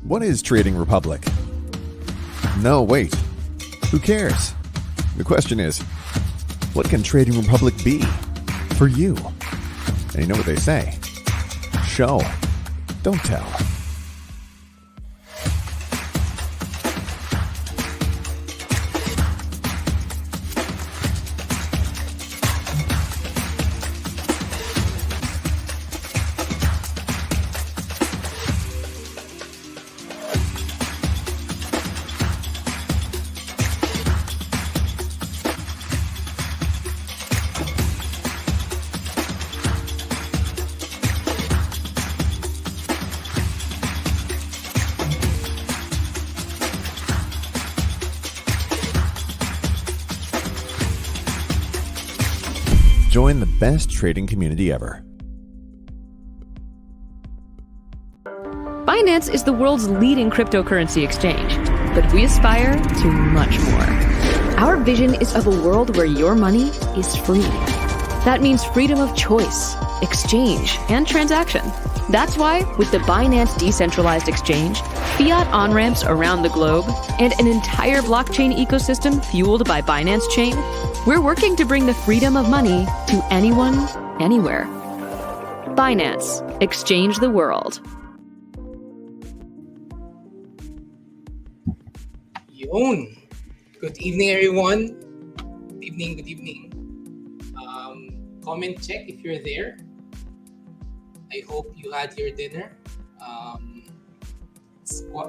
What is Trading Republic? No, wait. Who cares? The question is, what can Trading Republic be for you? And you know what they say? Show, don't tell. Join the best trading community ever. Binance is the world's leading cryptocurrency exchange, but we aspire to much more. Our vision is of a world where your money is free. That means freedom of choice, exchange, and transaction. That's why, with the Binance Decentralized Exchange, fiat on-ramps around the globe, and an entire blockchain ecosystem fueled by Binance Chain, we're working to bring the freedom of money to anyone, anywhere. Binance. Exchange the world. Yun. Good evening, everyone. Good evening, good evening. Comment check if you're there. I hope you had your dinner.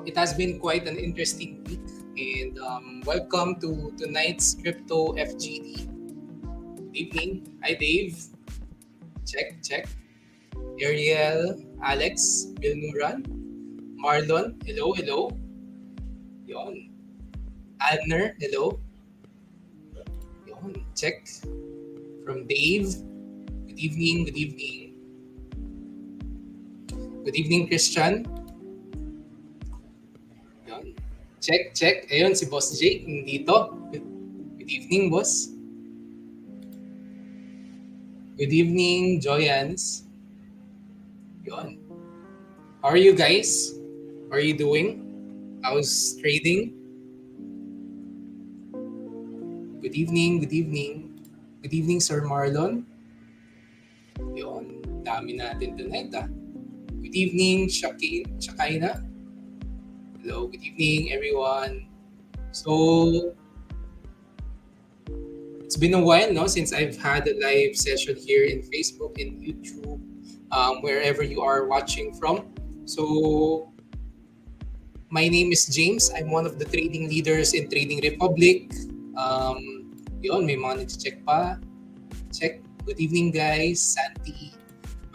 It has been quite an interesting week, and welcome to tonight's Crypto FGD. Good evening. Hi, Dave. Check. Ariel, Alex, Bilnuran, Marlon, hello. Yon. Adner, hello. Yon. Check. From Dave. Good evening. Good evening, Christian. Yan. Check. Ayun, si Boss Jake nandito. Good evening, boss. Good evening, Joyans. Yan. How are you guys? How are you doing? How's trading? Good evening. Good evening, Sir Marlon. Yan. Dami natin tonight, Good evening, Shakaina. Hello, good evening, everyone. So, it's been a while, no, since I've had a live session here in Facebook and YouTube, wherever you are watching from. So, my name is James. I'm one of the trading leaders in Trading Republic. Yun, may mga nag-check pa. Check. Good evening, guys. Santi,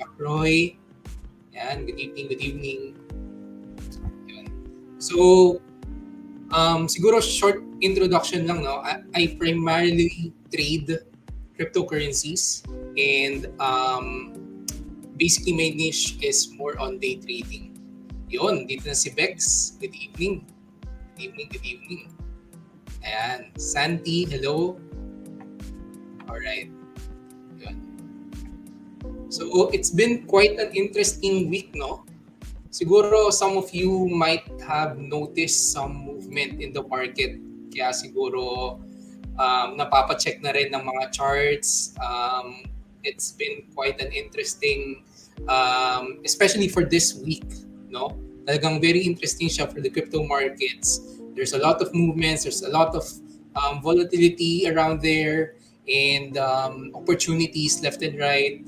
Bakroy. Yan, good evening. Yun. So, siguro short introduction lang, no? I primarily trade cryptocurrencies, and basically my niche is more on day trading. Yun, dito na si Bex. Good evening. Ayan, Santi, hello. Alright. So, it's been quite an interesting week, no? Siguro some of you might have noticed some movement in the market. Kaya siguro napapacheck na rin ng mga charts. It's been quite an interesting, especially for this week, no? Talagang very interesting siya for the crypto markets. There's a lot of movements, there's a lot of volatility around there, and opportunities left and right.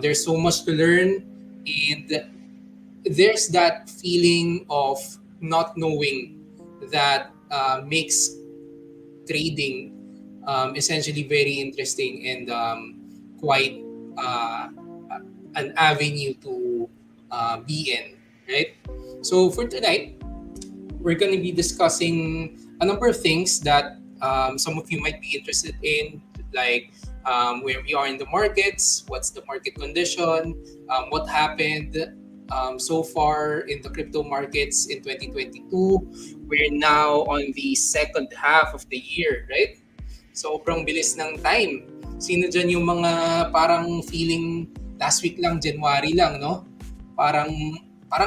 There's so much to learn, and there's that feeling of not knowing that makes trading essentially very interesting and quite an avenue to be in, right? So for tonight, we're going to be discussing a number of things that some of you might be interested in, like where we are in the markets, what's the market condition, what happened so far in the crypto markets in 2022. We're now on the second half of the year, right? Sobrang bilis ng time. Sino dyan yung mga parang feeling last week lang, January lang, no? Parang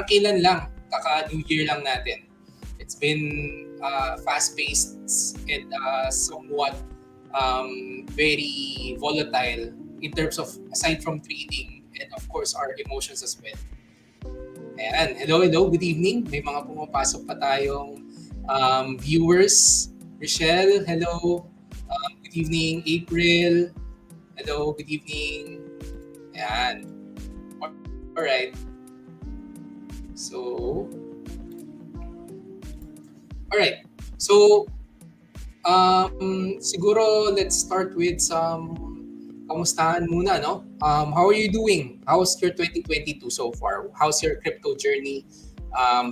kailan lang. kaka-New Year lang natin. It's been fast-paced and somewhat very volatile in terms of, aside from trading and of course our emotions as well. Ayan, hello, good evening. May mga pumapasok pa tayong viewers. Rochelle, hello. Good evening. April, hello, good evening. Ayan. Alright. So, alright. So, siguro let's start with some kamustahan muna, no? How are you doing? How's your 2022 so far? How's your crypto journey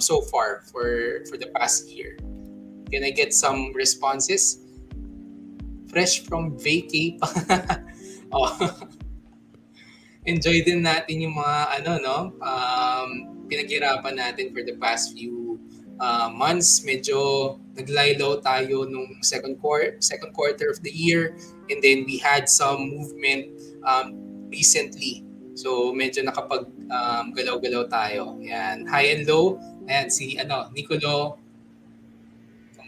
so far for the past year? Can I get some responses? Fresh from vacay pa. Oh, enjoy din natin yung mga pinaghirapan natin for the past few months. Medyo naglaylo tayo nung second quarter of the year, and then we had some movement recently. So medyo nakapag galaw-galaw tayo. Yan. High and low. Ayan si Nicolo.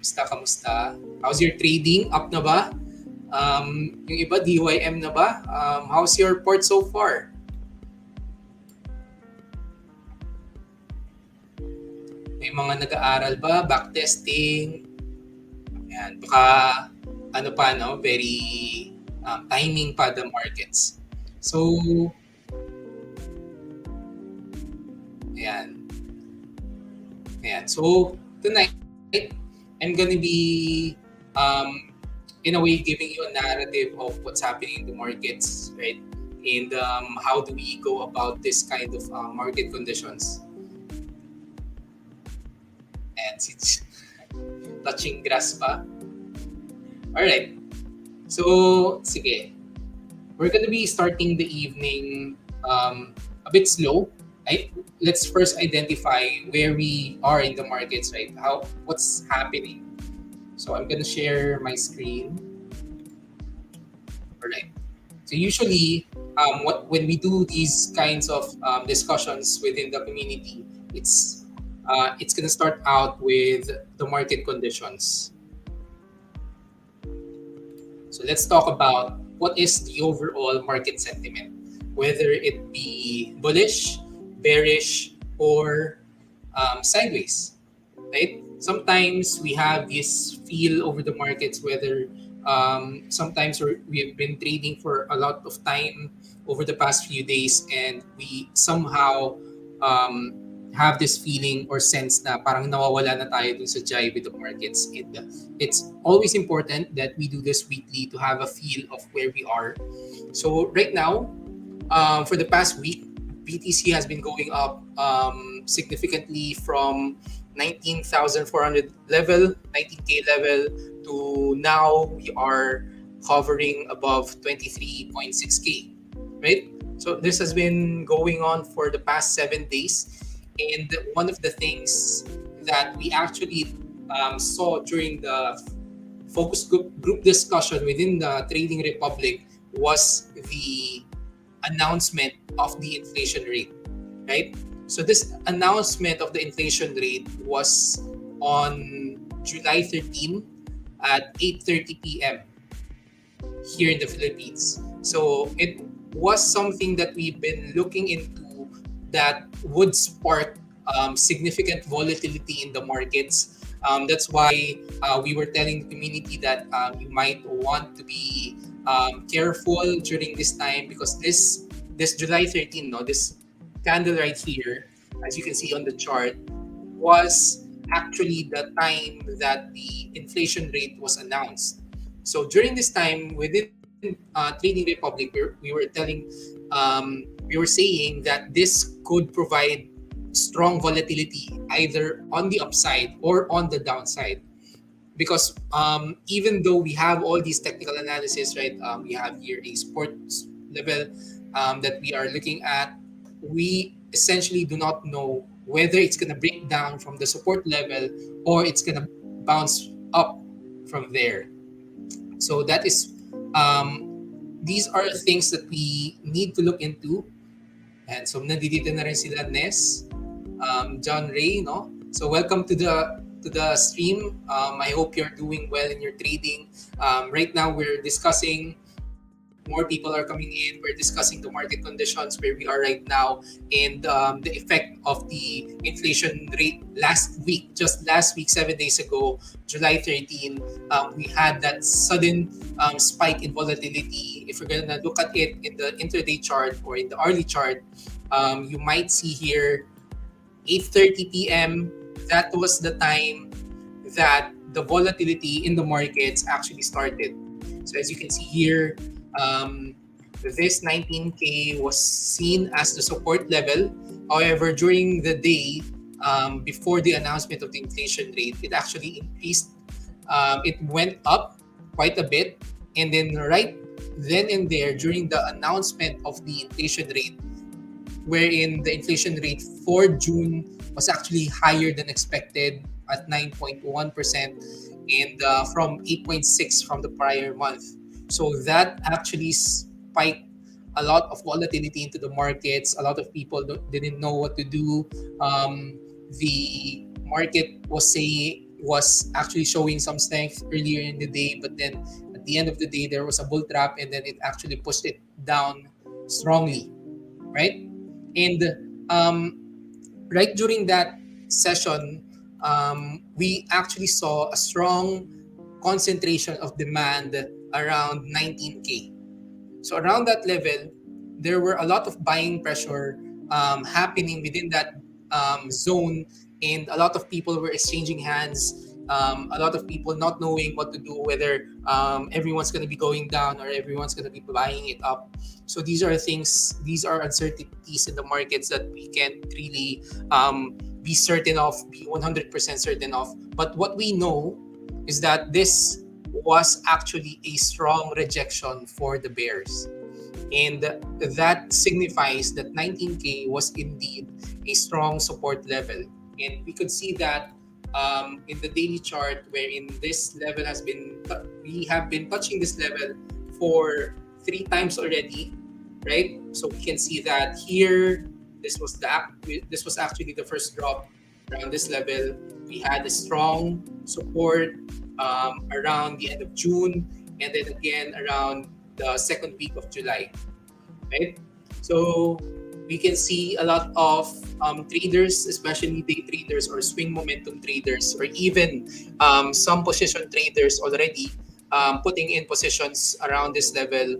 Kamusta? How's your trading? Up na ba? Yung iba, DYM na ba? How's your port so far? May mga nag-aaral ba? Backtesting? Ayan, baka very timing pa the markets. So, ayan. So, tonight, I'm gonna be in a way giving you a narrative of what's happening in the markets, right? And how do we go about this kind of market conditions? And it's touching grass pa. Alright. So, sige. We're gonna be starting the evening a bit slow. Right? Let's first identify where we are in the markets, right? What's happening. So I'm gonna share my screen. Alright. So usually, when we do these kinds of discussions within the community, it's gonna start out with the market conditions. So let's talk about what is the overall market sentiment, whether it be bullish, bearish, or sideways, right? Sometimes we have this feel over the markets, whether sometimes we've been trading for a lot of time over the past few days, and we somehow have this feeling or sense na parang nawawala na tayo dun sa jive with the markets. It's always important that we do this weekly to have a feel of where we are. So right now, for the past week, BTC has been going up significantly from 19,400 level, 19K level, to now we are hovering above 23.6K, right? So this has been going on for the past 7 days. And one of the things that we actually saw during the focus group discussion within the Trading Republic was the announcement of the inflation rate, right? So this announcement of the inflation rate was on July 13 at 8:30 p.m. here in the Philippines. So it was something that we've been looking into that would spark significant volatility in the markets. That's why we were telling the community that you might want to be careful during this time, because this July 13, this candle right here, as you can see on the chart, was actually the time that the inflation rate was announced. So during this time within Trading Republic, we were saying that this could provide strong volatility either on the upside or on the downside, because even though we have all these technical analysis, right, we have here a sports level that we are looking at, we essentially do not know whether it's going to break down from the support level or it's going to bounce up from there. So that is these are things that we need to look into. And so nandito na rin sila Nes. John Ray, no? So welcome to the stream. I hope you're doing well in your trading. Right now, we're discussing. More people are coming in. We're discussing the market conditions where we are right now, and the effect of the inflation rate last week. Just last week, 7 days ago, July 13, we had that sudden spike in volatility. If we're gonna look at it in the intraday chart or in the hourly chart, you might see here 8:30 p.m. That was the time that the volatility in the markets actually started. So as you can see here, um, this 19K was seen as the support level. However, during the day, before the announcement of the inflation rate, it actually increased. It went up quite a bit. And then right then and there, during the announcement of the inflation rate, wherein the inflation rate for June was actually higher than expected at 9.1% and from 8.6 from the prior month. So that actually spiked a lot of volatility into the markets. A lot of people didn't know what to do. The market was actually showing some strength earlier in the day, but then at the end of the day there was a bull trap, and then it actually pushed it down strongly, right? And right during that session, we actually saw a strong concentration of demand around 19K. So around that level, there were a lot of buying pressure happening within that zone, and a lot of people were exchanging hands. A lot of people not knowing what to do, whether everyone's going to be going down or everyone's going to be buying it up. So these are things, these are uncertainties in the markets that we can't really be certain of, be 100% certain of. But what we know is that this was actually a strong rejection for the bears. And that signifies that 19K was indeed a strong support level. And we could see that in the daily chart, wherein this level has been, we have been touching this level for 3 times already, right? So we can see that here, this was actually the first drop around this level. We had a strong support around the end of June, and then again around the second week of July, right? So we can see a lot of traders, especially day traders or swing momentum traders, or even some position traders already putting in positions around this level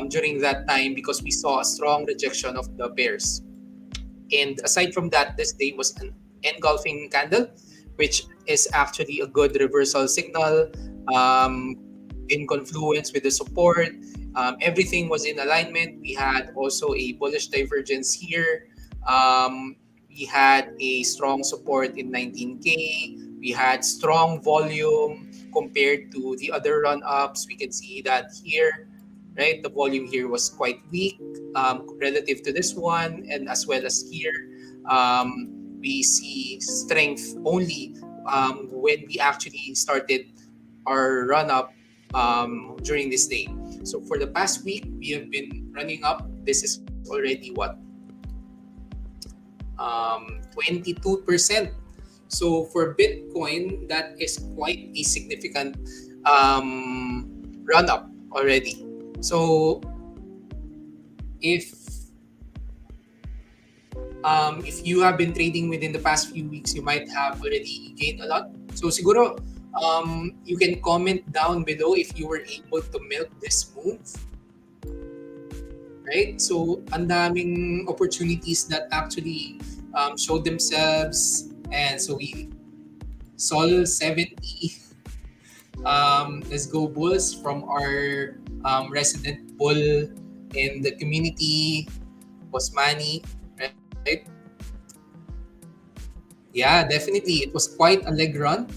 during that time, because we saw a strong rejection of the bears. And aside from that, this day was an engulfing candle, which is actually a good reversal signal in confluence with the support. Everything was in alignment. We had also a bullish divergence here. We had a strong support in 19K. We had strong volume compared to the other run-ups. We can see that here, right? The volume here was quite weak relative to this one, and as well as here, we see strength only when we actually started our run-up during this day. So for the past week, we have been running up. This is already what? 22%. So for Bitcoin, that is quite a significant run-up already. So if you have been trading within the past few weeks, you might have already gained a lot. So siguro, you can comment down below if you were able to milk this move. Right? So, ang daming opportunities that actually showed themselves. And so we Sol 70. Let's go Bulls from our resident bull in the community, Osmani, right? Yeah, definitely. It was quite a leg run.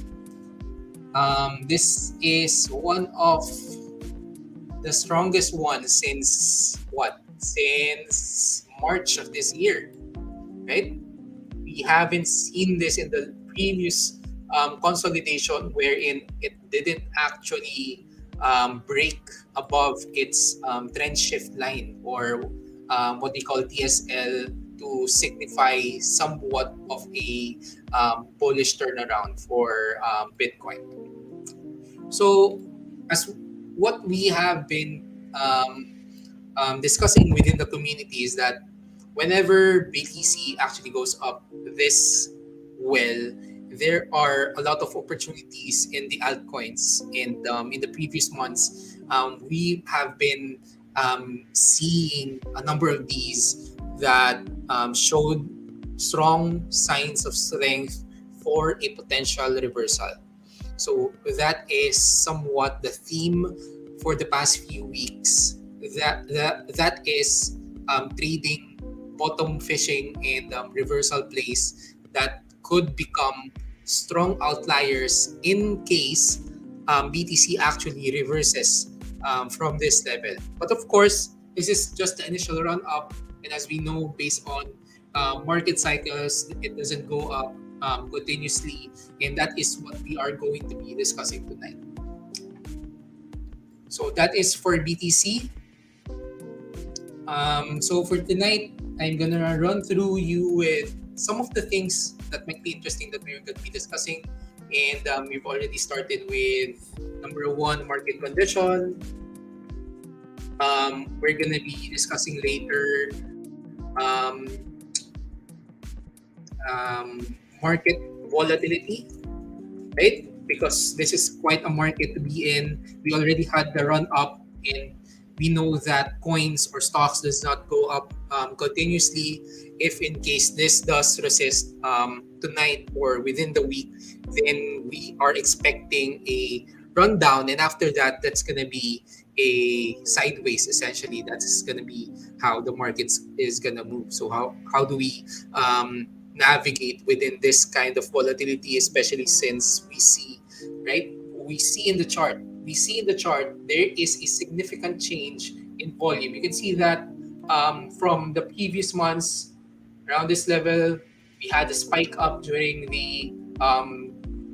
This is one of the strongest ones since what? Since March of this year, right? We haven't seen this in the previous consolidation, wherein it didn't actually break above its trend shift line, or what they call TSL to signify somewhat of a bullish turnaround for Bitcoin. So, as what we have been discussing within the community is that whenever BTC actually goes up this well, there are a lot of opportunities in the altcoins. And in the previous months, we have been seeing a number of these that showed strong signs of strength for a potential reversal. So that is somewhat the theme for the past few weeks. That is trading, bottom fishing, and reversal plays that could become strong outliers in case BTC actually reverses from this level. But of course, this is just the initial run up, and as we know, based on market cycles, it doesn't go up continuously, and that is what we are going to be discussing tonight. So that is for BTC. So for tonight, I'm gonna run through you with some of the things that might be interesting that we're gonna be discussing. And we've already started with number one, market condition. We're gonna be discussing later um, market volatility, right? Because this is quite a market to be in. We already had the run up, and we know that coins or stocks does not go up continuously. If in case this does resist tonight or within the week, then we are expecting a rundown, and after that, that's gonna be a sideways. Essentially, that's gonna be how the markets is gonna move. So how do we navigate within this kind of volatility, especially since we see, right? We see in the chart there is a significant change in volume. You can see that from the previous months around this level, we had a spike up during the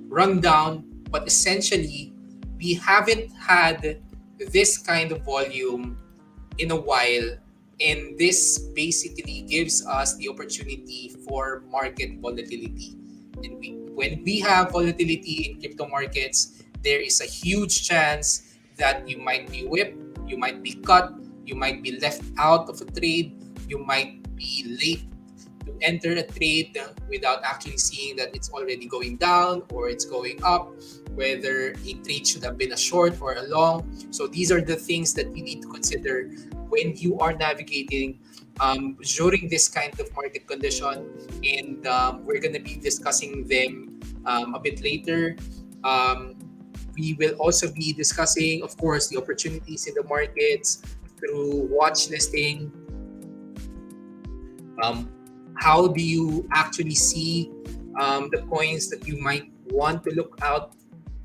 rundown, but essentially we haven't had this kind of volume in a while, and this basically gives us the opportunity for market volatility. And when we have volatility in crypto markets, there is a huge chance that you might be whipped, you might be cut, you might be left out of a trade, you might be late to enter a trade without actually seeing that it's already going down or it's going up, whether a trade should have been a short or a long. So these are the things that we need to consider when you are navigating during this kind of market condition, and we're going to be discussing them a bit later. We will also be discussing, of course, the opportunities in the markets through watch listing. How do you actually see the coins that you might want to look out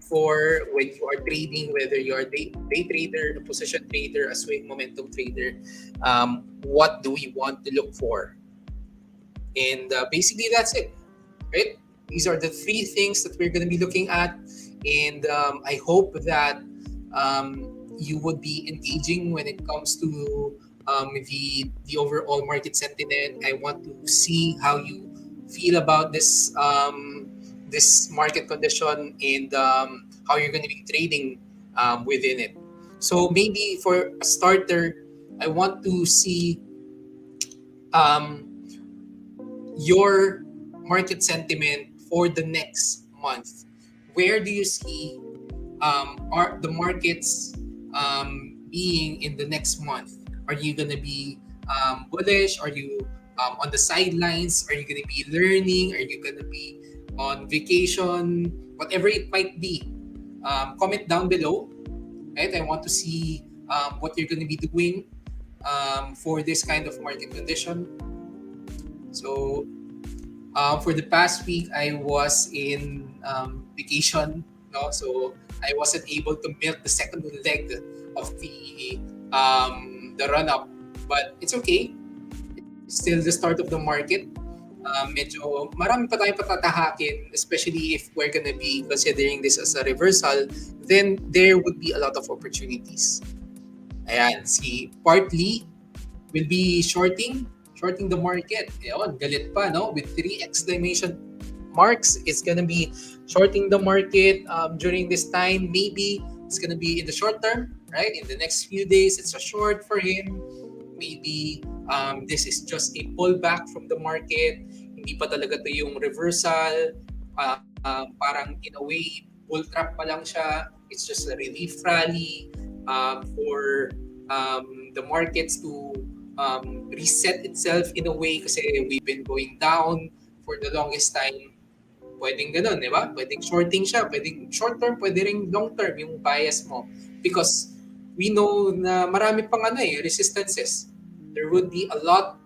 for when you are trading, whether you are a day trader, a position trader, a swing momentum trader? What do we want to look for? And basically that's it, right? These are the three things that we're going to be looking at, and I hope that you would be engaging when it comes to the overall market sentiment. I want to see how you feel about this this market condition, and how you're going to be trading within it. So maybe for a starter, I want to see your market sentiment for the next month. Where do you see are the markets being in the next month? Are you going to be bullish? Are you on the sidelines? Are you going to be learning? Are you going to be on vacation? Whatever it might be, comment down below. Right? I want to see what you're going to be doing for this kind of market condition. So for the past week, I was in vacation, no? So I wasn't able to milk the second leg of the run up, but it's okay. It's still the start of the market. Medyo marami pa tayong patatahakin, especially if we're gonna be considering this as a reversal, then there would be a lot of opportunities. Ayan, si Partly will be shorting shorting the market. Ayun, galit pa, no? With 3 exclamation marks, it's gonna be shorting the market during this time. Maybe it's gonna be in the short term, right? In the next few days, it's a short for him. Maybe this is just a pullback from the market. Hindi pa talaga to yung reversal. Parang in a way, bull trap pa lang siya. It's just a relief rally for the markets to reset itself in a way kasi we've been going down for the longest time. Pwedeng ganun, di ba? Pwedeng shorting siya, pwedeng short term, pwede ring long term yung bias mo. Because we know na marami pang resistances. There would be a lot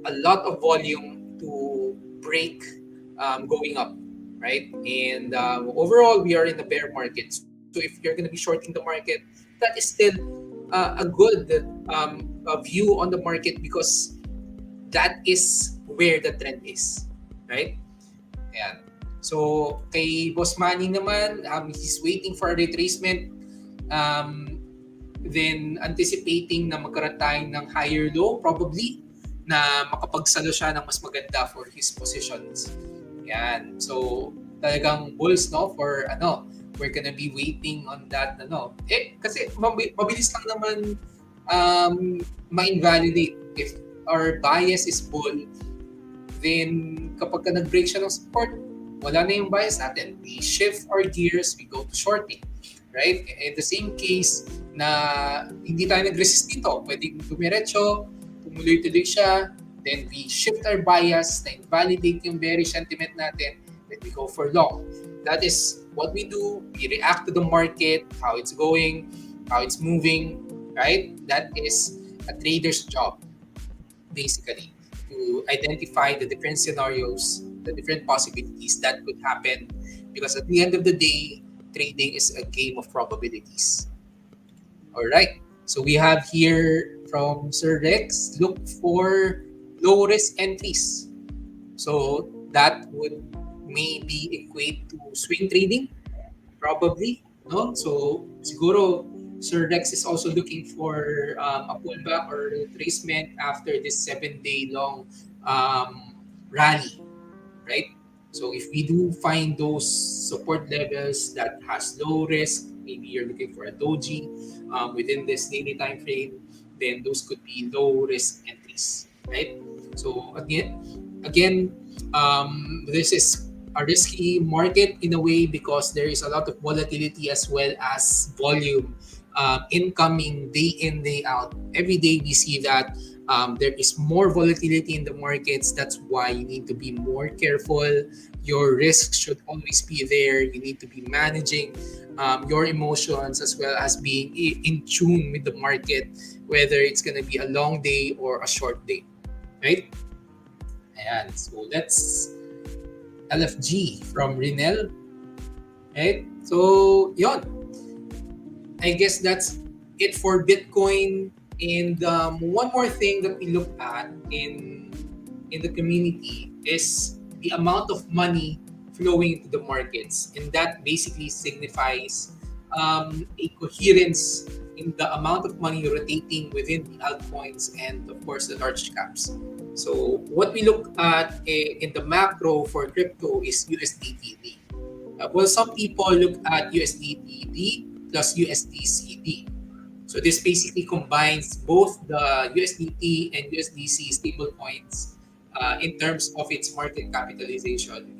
of volume to break going up, right? And overall, we are in a bear market. So if you're going to be shorting the market, that is still a good view on the market because that is where the trend is, right? Ayan. So kay Boss Manny naman, he's waiting for a retracement, then anticipating na magkaroon tayo ng higher low probably na makapagsalo siya ng mas maganda for his positions. Yan. So talagang bulls, no, for we're gonna be waiting on that kasi mabilis lang naman ma-invalidate. If our bias is bull, then kapag ka nag-break siya ng support, wala na yung bias natin. We shift our gears, we go to shorting, right? In the same case na hindi tayo nag-resist dito, pwedeng dumiretso, tumuloy-tuloy siya, then we shift our bias na invalidate yung bearish sentiment natin, then we go for long. That is what we do. We react to the market, how it's going, how it's moving, right? That is a trader's job, basically, to identify the different scenarios, the different possibilities that could happen. Because at the end of the day, trading is a game of probabilities. All right. So we have here from Sir Rex, look for low risk entries. So that would maybe equate to swing trading, probably, no? So siguro Sir Rex is also looking for a pullback or retracement after this 7-day long rally, right? So if we do find those support levels that has low risk, maybe you're looking for a doji within this daily time frame, then those could be low risk entries, right? So again, this is a risky market in a way because there is a lot of volatility as well as volume incoming day in, day out. Every day we see that there is more volatility in the markets. That's why you need to be more careful. Your risks should always be there. You need to be managing your emotions as well as being in tune with the market, whether it's going to be a long day or a short day, right? Ayan, so that's LFG from Rinel, right? So, yon. I guess that's it for Bitcoin. And one more thing that we look at in the community is the amount of money flowing into the markets, and that basically signifies a coherence in the amount of money rotating within the altcoins and of course the large caps. So what we look at in the macro for crypto is USDTD. Well, some people look at USDTD plus USDCD. So this basically combines both the USDT and USDC stablecoins in terms of its market capitalization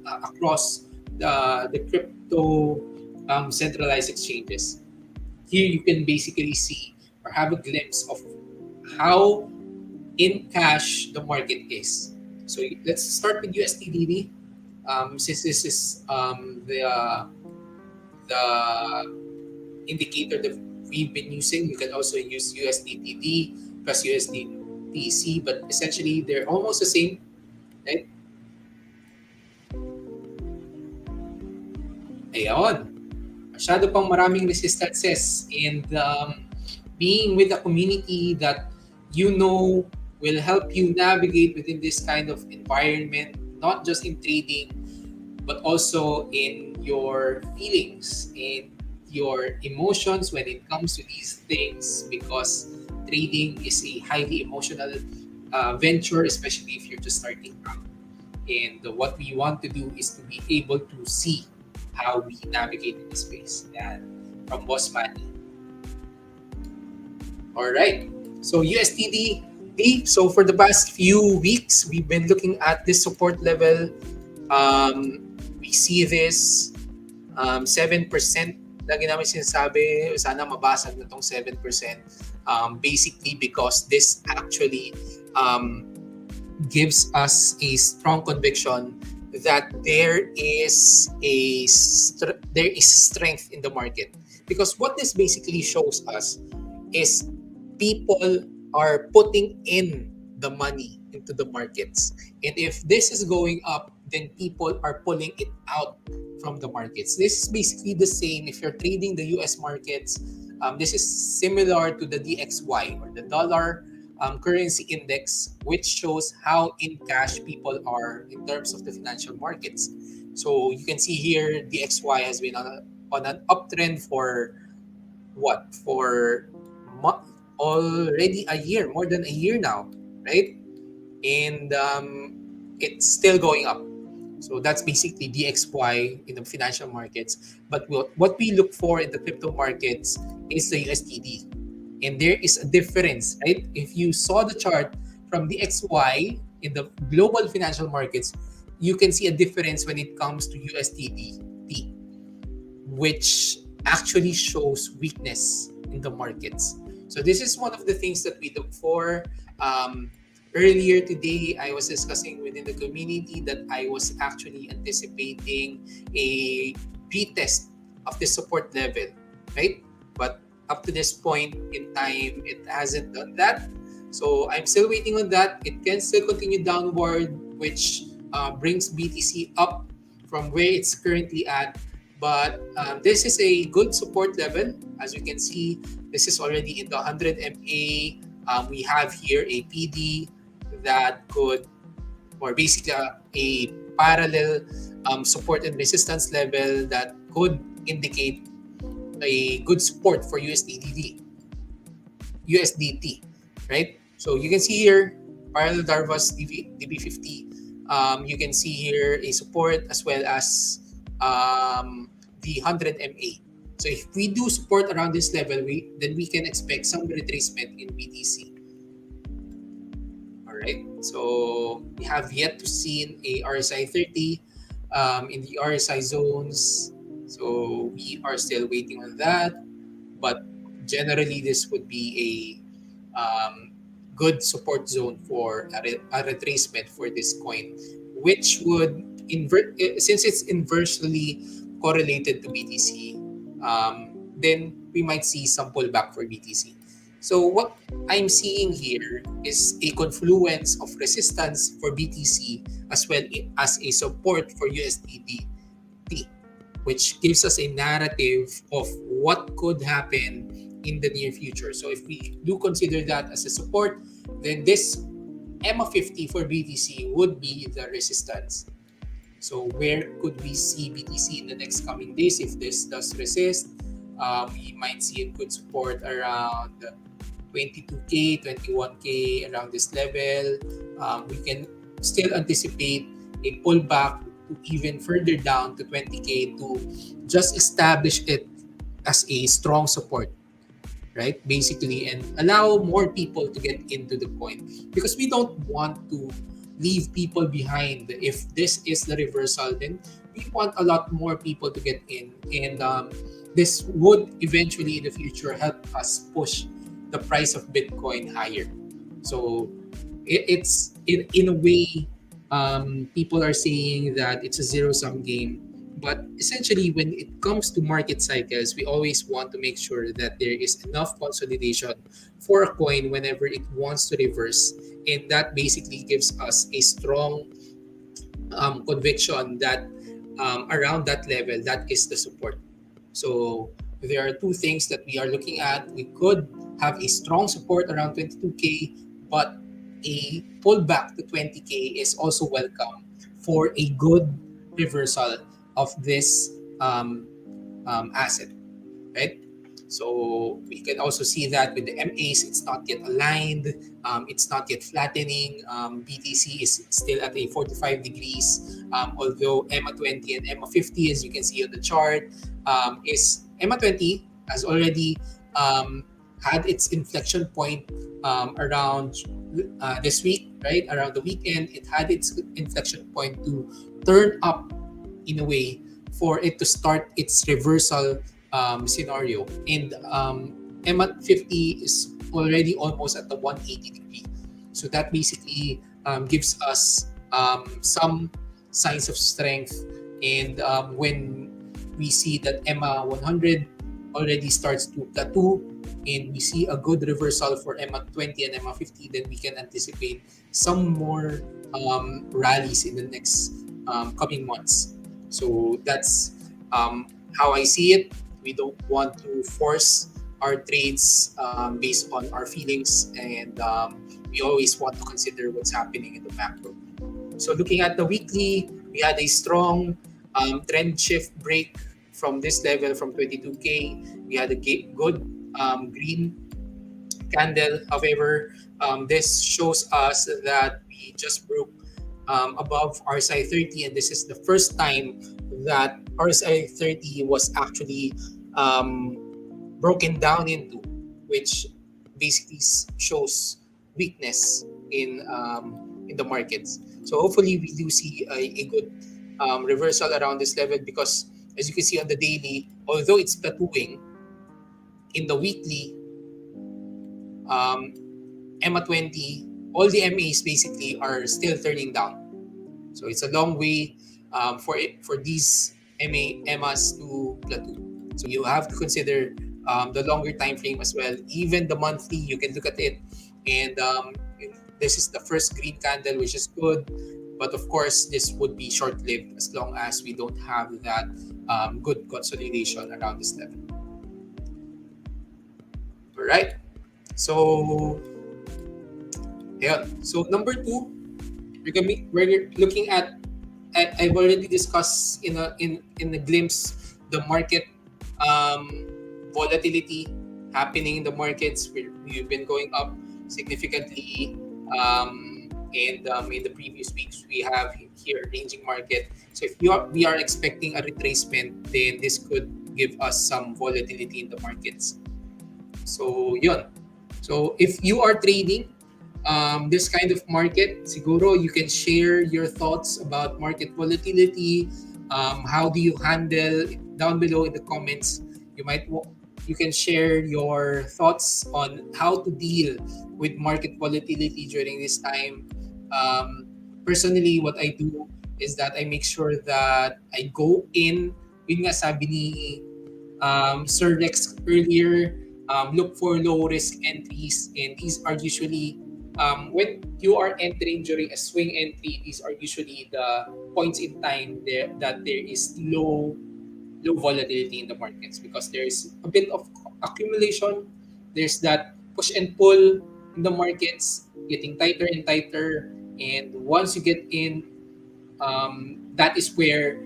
across the crypto centralized exchanges. Here you can basically see or have a glimpse of how in cash the market is. So let's start with USDTD. Since this is the indicator that we've been using, you can also use USDTD plus USDTC, but essentially they're almost the same, right? Ayan. Masyado pang maraming resistances, and being with a community that you know will help you navigate within this kind of environment, not just in trading, but also in your feelings, in your emotions when it comes to these things, because trading is a highly emotional venture, especially if you're just starting out. And what we want to do is to be able to see how we navigate in this space. And from Boss Manny. All right. So USDD. So for the past few weeks, we've been looking at this support level. We see this 7%. Lagi namin sinasabi, sana mabasag na tong 7%. Basically because this actually gives us a strong conviction that there is strength in the market. Because what this basically shows us is people are putting in the money into the markets. And if this is going up, then people are pulling it out from the markets. This is basically the same if you're trading the US markets. This is similar to the DXY or the dollar currency index, which shows how in cash people are in terms of the financial markets. So you can see here, DXY has been on an uptrend for what? For already a year, more than a year now, right? And it's still going up. So that's basically DXY in the financial markets. But what we look for in the crypto markets is the USDD. And there is a difference, right? If you saw the chart from DXY in the global financial markets, you can see a difference when it comes to USDT, which actually shows weakness in the markets. So this is one of the things that we look for. Earlier today, I was discussing within the community that I was actually anticipating a retest of the support level, right? But up to this point in time, it hasn't done that. So I'm still waiting on that. It can still continue downward, which brings BTC up from where it's currently at. But this is a good support level. As you can see, this is already in the 100 MA. We have here a PD that could, or basically a parallel support and resistance level that could indicate a good support for USDT, right? So you can see here, parallel Darvas DB50. You can see here a support as well as the 100 MA. So if we do support around this level, then we can expect some retracement in BTC. All right. So we have yet to see a RSI 30 in the RSI zones. So we are still waiting on that. But generally, this would be a good support zone for a retracement for this coin, which would invert, since it's inversely correlated to BTC, then we might see some pullback for BTC. So what I'm seeing here is a confluence of resistance for BTC as well as a support for USDT, which gives us a narrative of what could happen in the near future. So if we do consider that as a support, then this EMA50 for BTC would be the resistance. So where could we see BTC in the next coming days if this does resist? We might see a good support around 22K, 21K, around this level. We can still anticipate a pullback to even further down to 20K to just establish it as a strong support, right? Basically, and allow more people to get into the coin, because we don't want to leave people behind. If this is the reversal, then we want a lot more people to get in, and this would eventually in the future help us push the price of Bitcoin higher. So it's in a way, people are saying that it's a zero-sum game, but essentially when it comes to market cycles, we always want to make sure that there is enough consolidation for a coin whenever it wants to reverse, and that basically gives us a strong conviction that around that level, that is the support. So there are two things that we are looking at. We could have a strong support around 22K, but a pullback to 20K is also welcome for a good reversal of this asset, right? So we can also see that with the MAs, it's not yet aligned, it's not yet flattening. BTC is still at a 45 degrees, although EMA 20 and EMA 50, as you can see on the chart, is EMA 20 has already had its inflection point around this week, right? Around the weekend, it had its inflection point to turn up in a way for it to start its reversal scenario. And EMA 50 is already almost at the 180 degree. So that basically gives us some signs of strength. And when we see that EMA 100 already starts to plateau and we see a good reversal for EMA 20 and EMA 50, then we can anticipate some more rallies in the next coming months. So that's how I see it. We don't want to force our trades based on our feelings, and we always want to consider what's happening in the macro. So looking at the weekly, we had a strong trend shift break from this level from 22K. We had a good green candle. However, this shows us that we just broke above RSI 30, and this is the first time that RSI 30 was actually broken down into, which basically shows weakness in the markets. So hopefully we do see a good reversal around this level, because as you can see on the daily, although it's plateauing, in the weekly, EMA 20, all the MAs basically are still turning down. So it's a long way for these EMAs to plateau. So you have to consider the longer time frame as well. Even the monthly, you can look at it, and this is the first green candle, which is good. But of course, this would be short-lived as long as we don't have that good consolidation around this level. All right. So, yeah. So number two, we're looking at. I've already discussed in a glimpse the market volatility happening in the markets. We've been going up significantly, and in the previous weeks we have here ranging market. So if we are expecting a retracement, then this could give us some volatility in the markets. So yun. So if you are trading this kind of market, siguro you can share your thoughts about market volatility. How do you handle down below in the comments? You can share your thoughts on how to deal with market volatility during this time. Personally, what I do is that I make sure that I go in. Yun nga sabi ni Sir Rex earlier, look for low risk entries, and these are usually when you are entering during a swing entry, these are usually the points in time that there is low volatility in the markets, because there's a bit of accumulation. There's that push and pull in the markets, getting tighter and tighter, and once you get in, that is where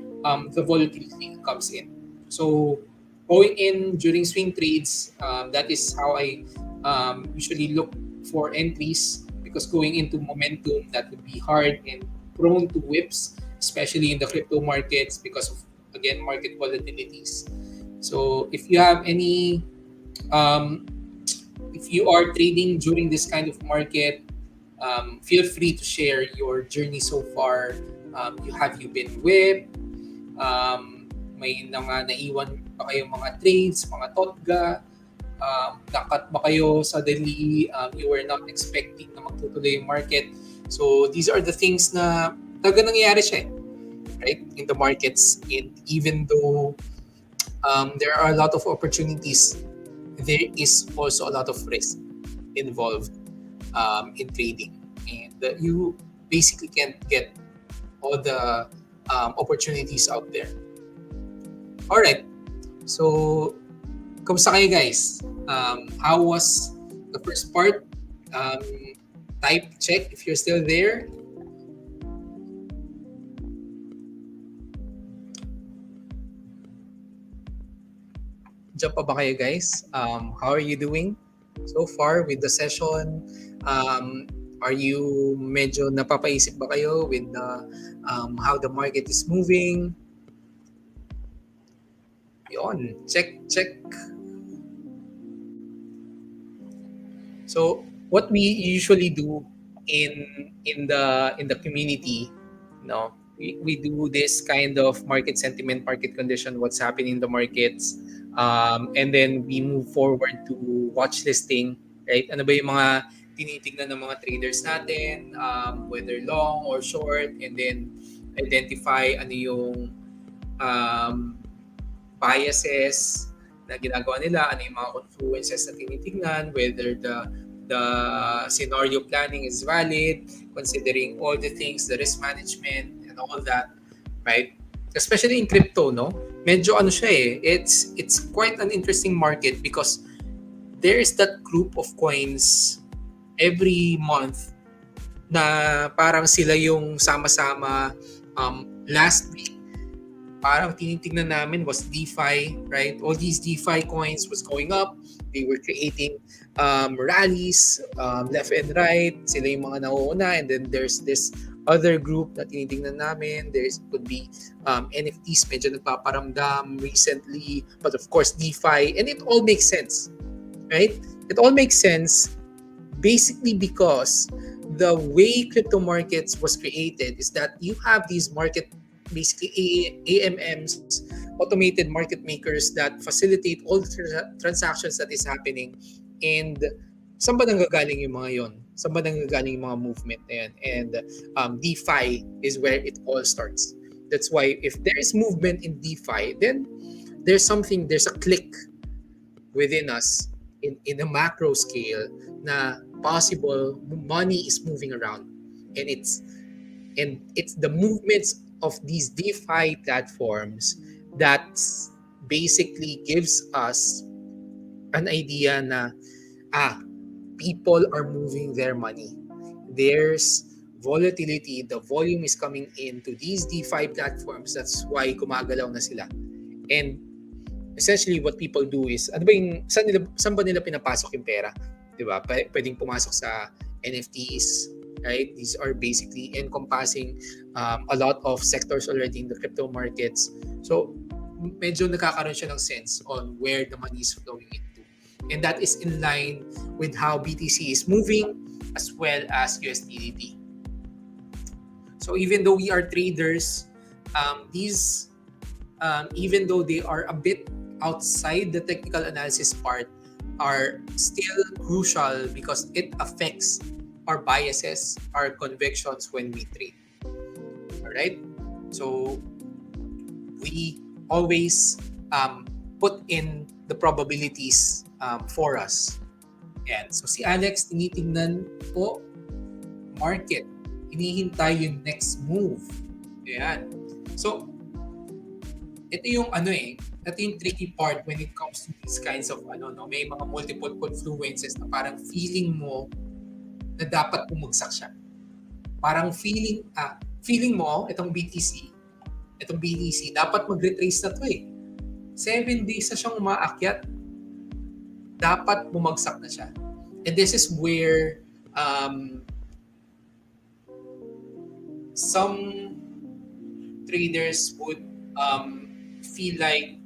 the volatility comes in. So going in during swing trades, that is how I usually look for entries, because going into momentum, that would be hard and prone to whips, especially in the crypto markets because of, again, market volatilities. So if you have any if you are trading during this kind of market, feel free to share your journey so far. Have you been whipped? May naiwan ba kayong mga trades, mga totga? Nakat ba kayo suddenly? You were not expecting na magtutuloy yung market. So these are the things na talaga nangyayari siya, right, in the markets. And even though there are a lot of opportunities, there is also a lot of risk involved in trading, and you basically can't get all the opportunities out there. All right, so kamusta kayo guys? How was the first part? Type check if you're still there. Diyan pa ba kayo guys? How are you doing so far with the session? Are you medyo napapaisip ba kayo with the how the market is moving? Yon, check. So what we usually do in the community, we do this kind of market sentiment, market condition, what's happening in the markets, and then we move forward to watch listing, right? Ano ba yung mga tinitignan ng mga traders natin, whether long or short, and then identify ano yung um, biases na ginagawa nila, ano yung mga confluences na tinitingnan, whether the scenario planning is valid, considering all the things, the risk management and all that, right? Especially in crypto, no? Medyo ano siya eh, it's quite an interesting market because there is that group of coins every month na parang sila yung sama-sama last week parang tinitingnan namin was DeFi, right? All these DeFi coins was going up. They were creating rallies left and right. Sila yung mga nauuna. And then there's this other group na tinitingnan namin. There could be NFTs medyo nagpaparamdam recently. But of course, DeFi. And it all makes sense, right? It all makes sense basically because the way crypto markets was created is that you have these market basically AMMs, automated market makers that facilitate all the transactions that is happening. And saan ba nanggagaling yung mga yon? Saan ba nanggagaling yung mga movement na yan? And DeFi is where it all starts. That's why if there is movement in DeFi, then there's a click within us in a macro scale na possible money is moving around. And it's the movements of these DeFi platforms that basically gives us an idea na people are moving their money. There's volatility, the volume is coming into these DeFi platforms. That's why gumagalaw na sila. And essentially what people do is saan ba nila pinapasok yung pera? 'Di ba? Pwedeng pumasok sa NFTs, right? These are basically encompassing a lot of sectors already in the crypto markets. So, medyo nakakaroon siya ng sense on where the money is flowing into. And that is in line with how BTC is moving as well as USDT. So, even though we are traders, these, even though they are a bit outside the technical analysis part, are still crucial because it affects our biases, our convictions when we trade. All right? So we always put in the probabilities for us. Yan. So si Alex, tinitingnan po market. Hinihintay yung next move. Yan. So ito yung ito yung tricky part when it comes to these kinds of may mga multiple confluences na parang feeling mo na dapat bumagsak siya. Parang feeling mo, itong BTC, dapat mag-retrace na to eh. 7 days na siyang umaakyat. Dapat bumagsak na siya. And this is where some traders would feel like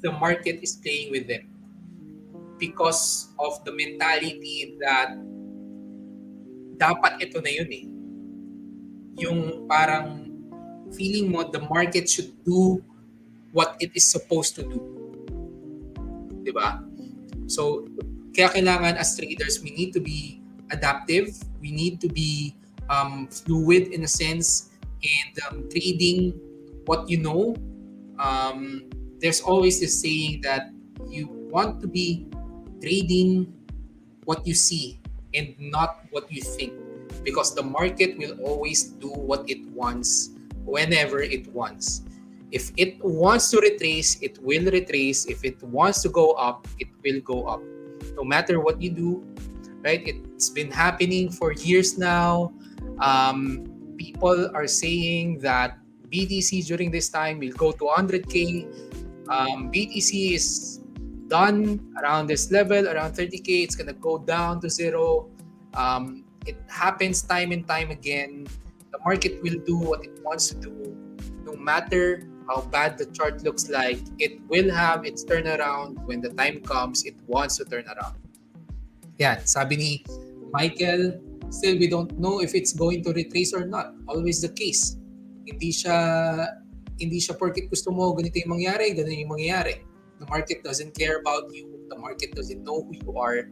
the market is playing with them because of the mentality that dapat ito na yun eh. Yung parang feeling mo the market should do what it is supposed to do. Diba? So, kaya kailangan as traders, we need to be adaptive. We need to be fluid in a sense and trading what you know. There's always this saying that you want to be trading what you see and not what you think, because the market will always do what it wants whenever it wants. If it wants to retrace, it will retrace. If it wants to go up, it will go up. No matter what you do, right? It's been happening for years now. People are saying that BTC during this time will go to 100K. BTC is done around this level, around 30K. It's gonna go down to zero. It happens time and time again. The market will do what it wants to do, no matter how bad the chart looks like. It will have its turnaround when the time comes. It wants to turn around. Yan, sabi ni Michael, still we don't know if it's going to retrace or not. Always the case. Hindi siya porket gusto mo ganito yung mangyari, ganito yung mangyayari. The market doesn't care about you. The market doesn't know who you are,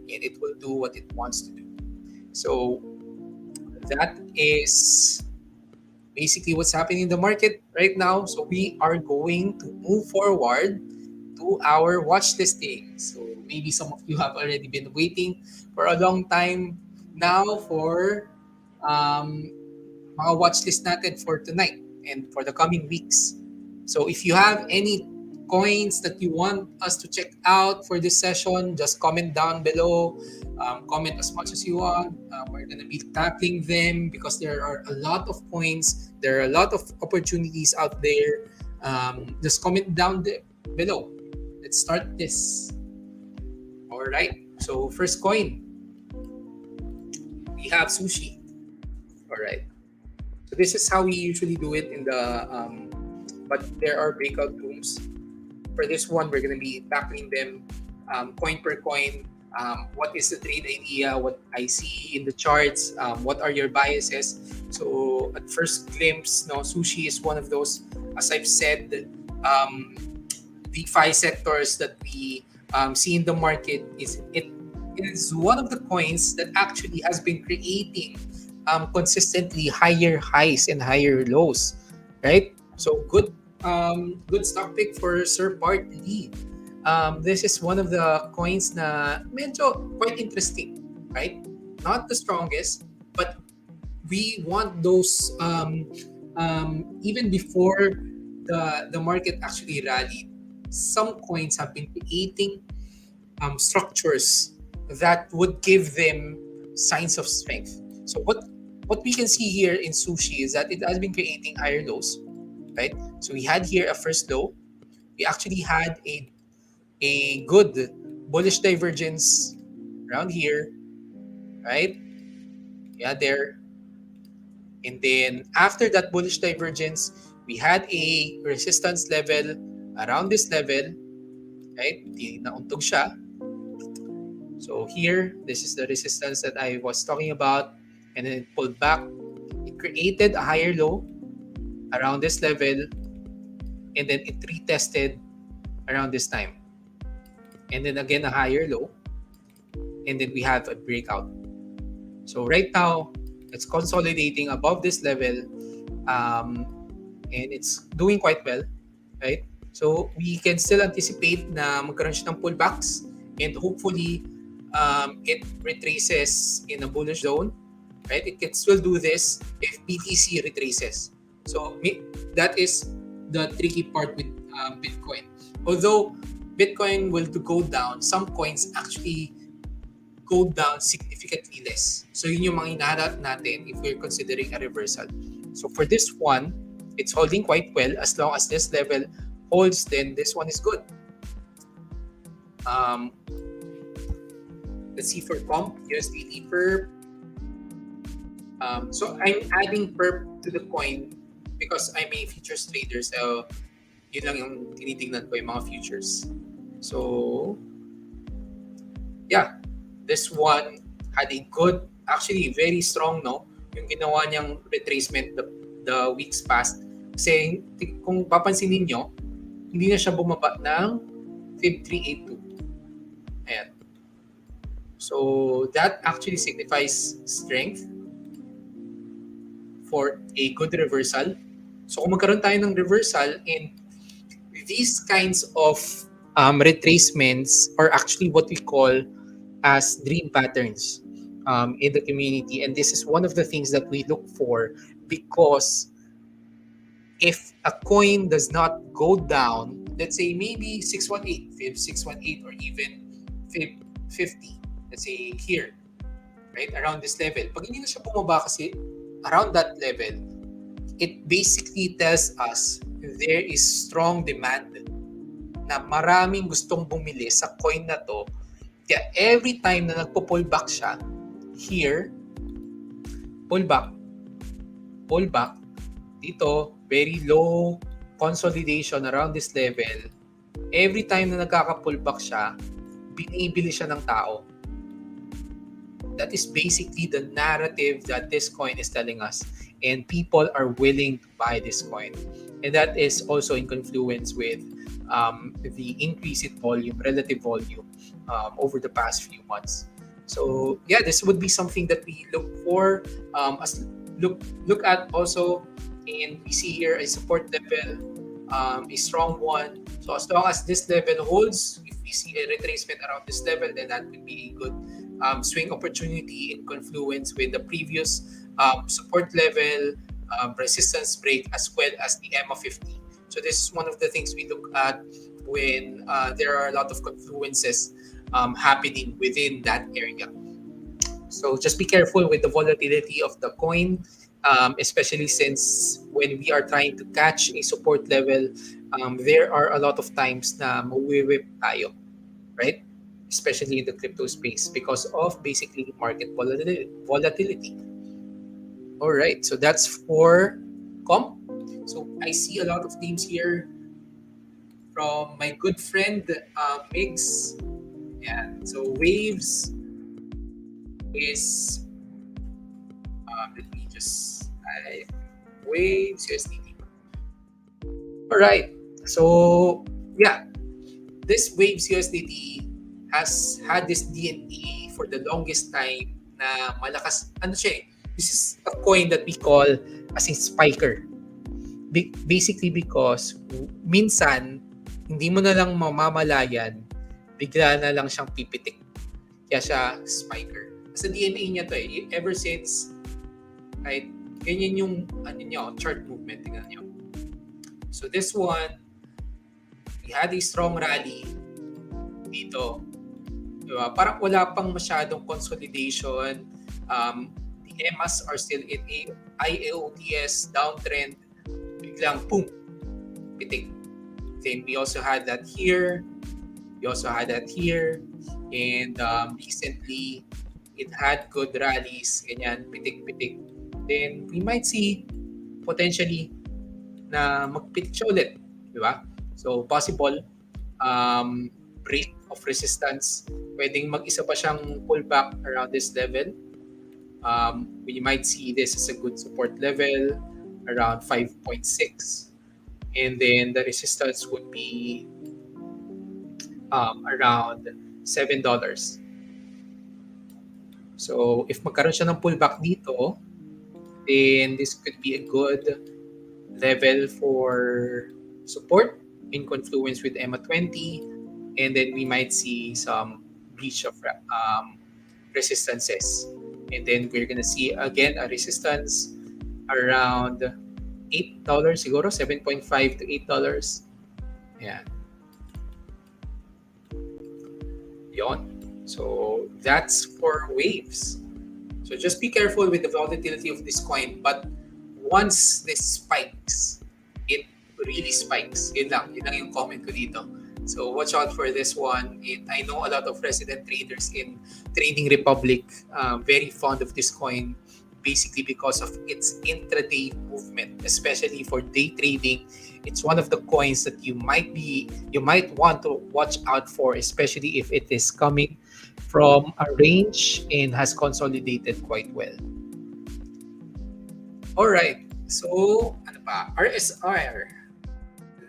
and it will do what it wants to do. So that is basically what's happening in the market right now. So we are going to move forward to our watch listing. So maybe some of you have already been waiting for a long time now for mga watch list natin for tonight and for the coming weeks. So if you have any coins that you want us to check out for this session, just comment down below. Comment as much as you want. We're going to be tackling them because there are a lot of coins. There are a lot of opportunities out there. Just comment down below. Let's start this. All right. So first coin, we have sushi. All right. So this is how we usually do it in the, but there are breakout rooms. For this one, we're going to be tackling them coin per coin. What is the trade idea? What I see in the charts? What are your biases? So at first glimpse, no, sushi is one of those. As I've said, DeFi sectors that we see in the market it is one of the coins that actually has been creating consistently higher highs and higher lows, right? So good stock pick for Sir Part Lee. This is one of the coins na medyo quite interesting, right? Not the strongest, but we want those even before the market actually rallied. Some coins have been creating structures that would give them signs of strength. So what we can see here in sushi is that it has been creating higher lows, right? So we had here a first low. We actually had a good bullish divergence around here, right? Yeah, there. And then after that bullish divergence, we had a resistance level around this level, right? Nauntog siya. So here, this is the resistance that I was talking about. And then it pulled back. It created a higher low around this level. And then it retested around this time. And then again, a higher low. And then we have a breakout. So right now, it's consolidating above this level. And it's doing quite well, right? So we can still anticipate na magkaroon siya ng pullbacks. And hopefully, it retraces in a bullish zone, right? It can still do this if BTC retraces. So that is the tricky part with Bitcoin. Although Bitcoin will go down, some coins actually go down significantly less. So yun yung mga hinahanap natin if we're considering a reversal. So for this one, it's holding quite well. As long as this level holds, then this one is good. Let's see for comp, USDT perp. So I'm adding perp to the coin because I'm a futures trader. So yun lang yung tinitingnan ko yung mga futures. So yeah, this one had a good, actually very strong, no? Yung ginawa niyang retracement the weeks past. Kasi kung papansinin nyo, hindi na siya bumaba ng Fib 382. Ayan. So that actually signifies strength for a good reversal. So kung magkaroon tayo ng reversal, and these kinds of retracements are actually what we call as dream patterns in the community. And this is one of the things that we look for, because if a coin does not go down, let's say maybe 618, Fib 618, or even Fib 50, let's say here, right, around this level. Pag hindi na siya bumaba kasi around that level, it basically tells us there is strong demand na maraming gustong bumili sa coin na to. Kaya every time na nagpo-pullback siya, here, pullback, dito, very low consolidation around this level. Every time na nagkaka-pullback siya, binibili siya ng tao. That is basically the narrative that this coin is telling us. And people are willing to buy this coin. And that is also in confluence with the increase in volume, relative volume over the past few months. So yeah, this would be something that we look for, look at also, and we see here a support level, a strong one. So as long as this level holds, if we see a retracement around this level, then that would be a good swing opportunity in confluence with the previous support level, resistance break, as well as the EMA 50. So this is one of the things we look at when there are a lot of confluences happening within that area. So just be careful with the volatility of the coin, especially since when we are trying to catch a support level, there are a lot of times na mawiwip tayo, right? Especially in the crypto space because of basically market volatility. All right, so that's for comp. So I see a lot of names here from my good friend Migs. Yeah, so Waves is let me just Waves USDT. All right, so yeah, this Waves USDT has had this DNA for the longest time na malakas. Ano siya eh? This is a coin that we call as a spiker. Basically because minsan hindi mo na lang mamamalayan, bigla na lang siyang pipitik. Kaya siya spiker. Sa DNA niya to eh. Ever since, right, ganyan yung chart movement. Tingnan nyo. So this one, we had a strong rally dito. Diba? Parang wala pang masyadong consolidation. The EMAs are still in a IAOTS downtrend. Biglang, boom, pitik. Then we also had that here. We also had that here. And recently, it had good rallies. Ganyan, pitik-pitik. Then we might see potentially na magpitik siya ulit. Diba? So possible break of resistance. Pwedeng mag-isa pa siyang pullback around this level. We might see this as a good support level around 5.6. And then the resistance would be around $7. So if magkaroon siya ng pullback dito, then this could be a good level for support in confluence with EMA 20. And then we might see some breach of resistances. And then we're gonna see again a resistance around $8 siguro, 7.5 to $8. Yeah. Yon. So that's for waves. So just be careful with the volatility of this coin. But once this spikes, it really spikes. Yun lang yung comment ko dito. So watch out for this one. I know a lot of resident traders in Trading Republic very fond of this coin, basically because of its intraday movement, especially for day trading. It's one of the coins that you might want to watch out for, especially if it is coming from a range and has consolidated quite well. All right. So ano pa? RSR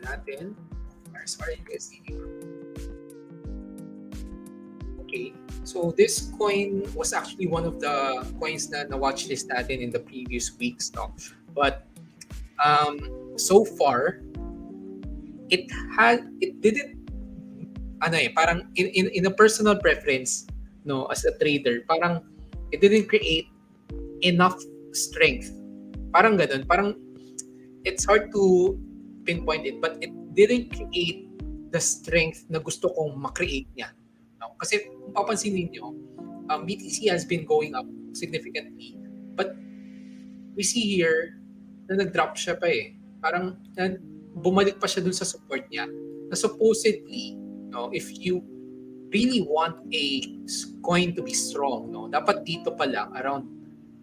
natin. RSR USDT. Okay. So this coin was actually one of the coins na watchlist natin in the previous weeks, no? But so far it didn't parang in a personal preference, no, as a trader, parang it didn't create enough strength. Parang ganun, parang it's hard to pinpoint it, but it didn't create the strength na gusto kong ma-create niya. No? Kasi kung papansinin niyo, BTC has been going up significantly, but we see here na nag-drop siya pa eh. Parang bumalik pa siya dun sa support niya. na supposedly, no, if you really want a coin to be strong, no, dapat dito pa lang around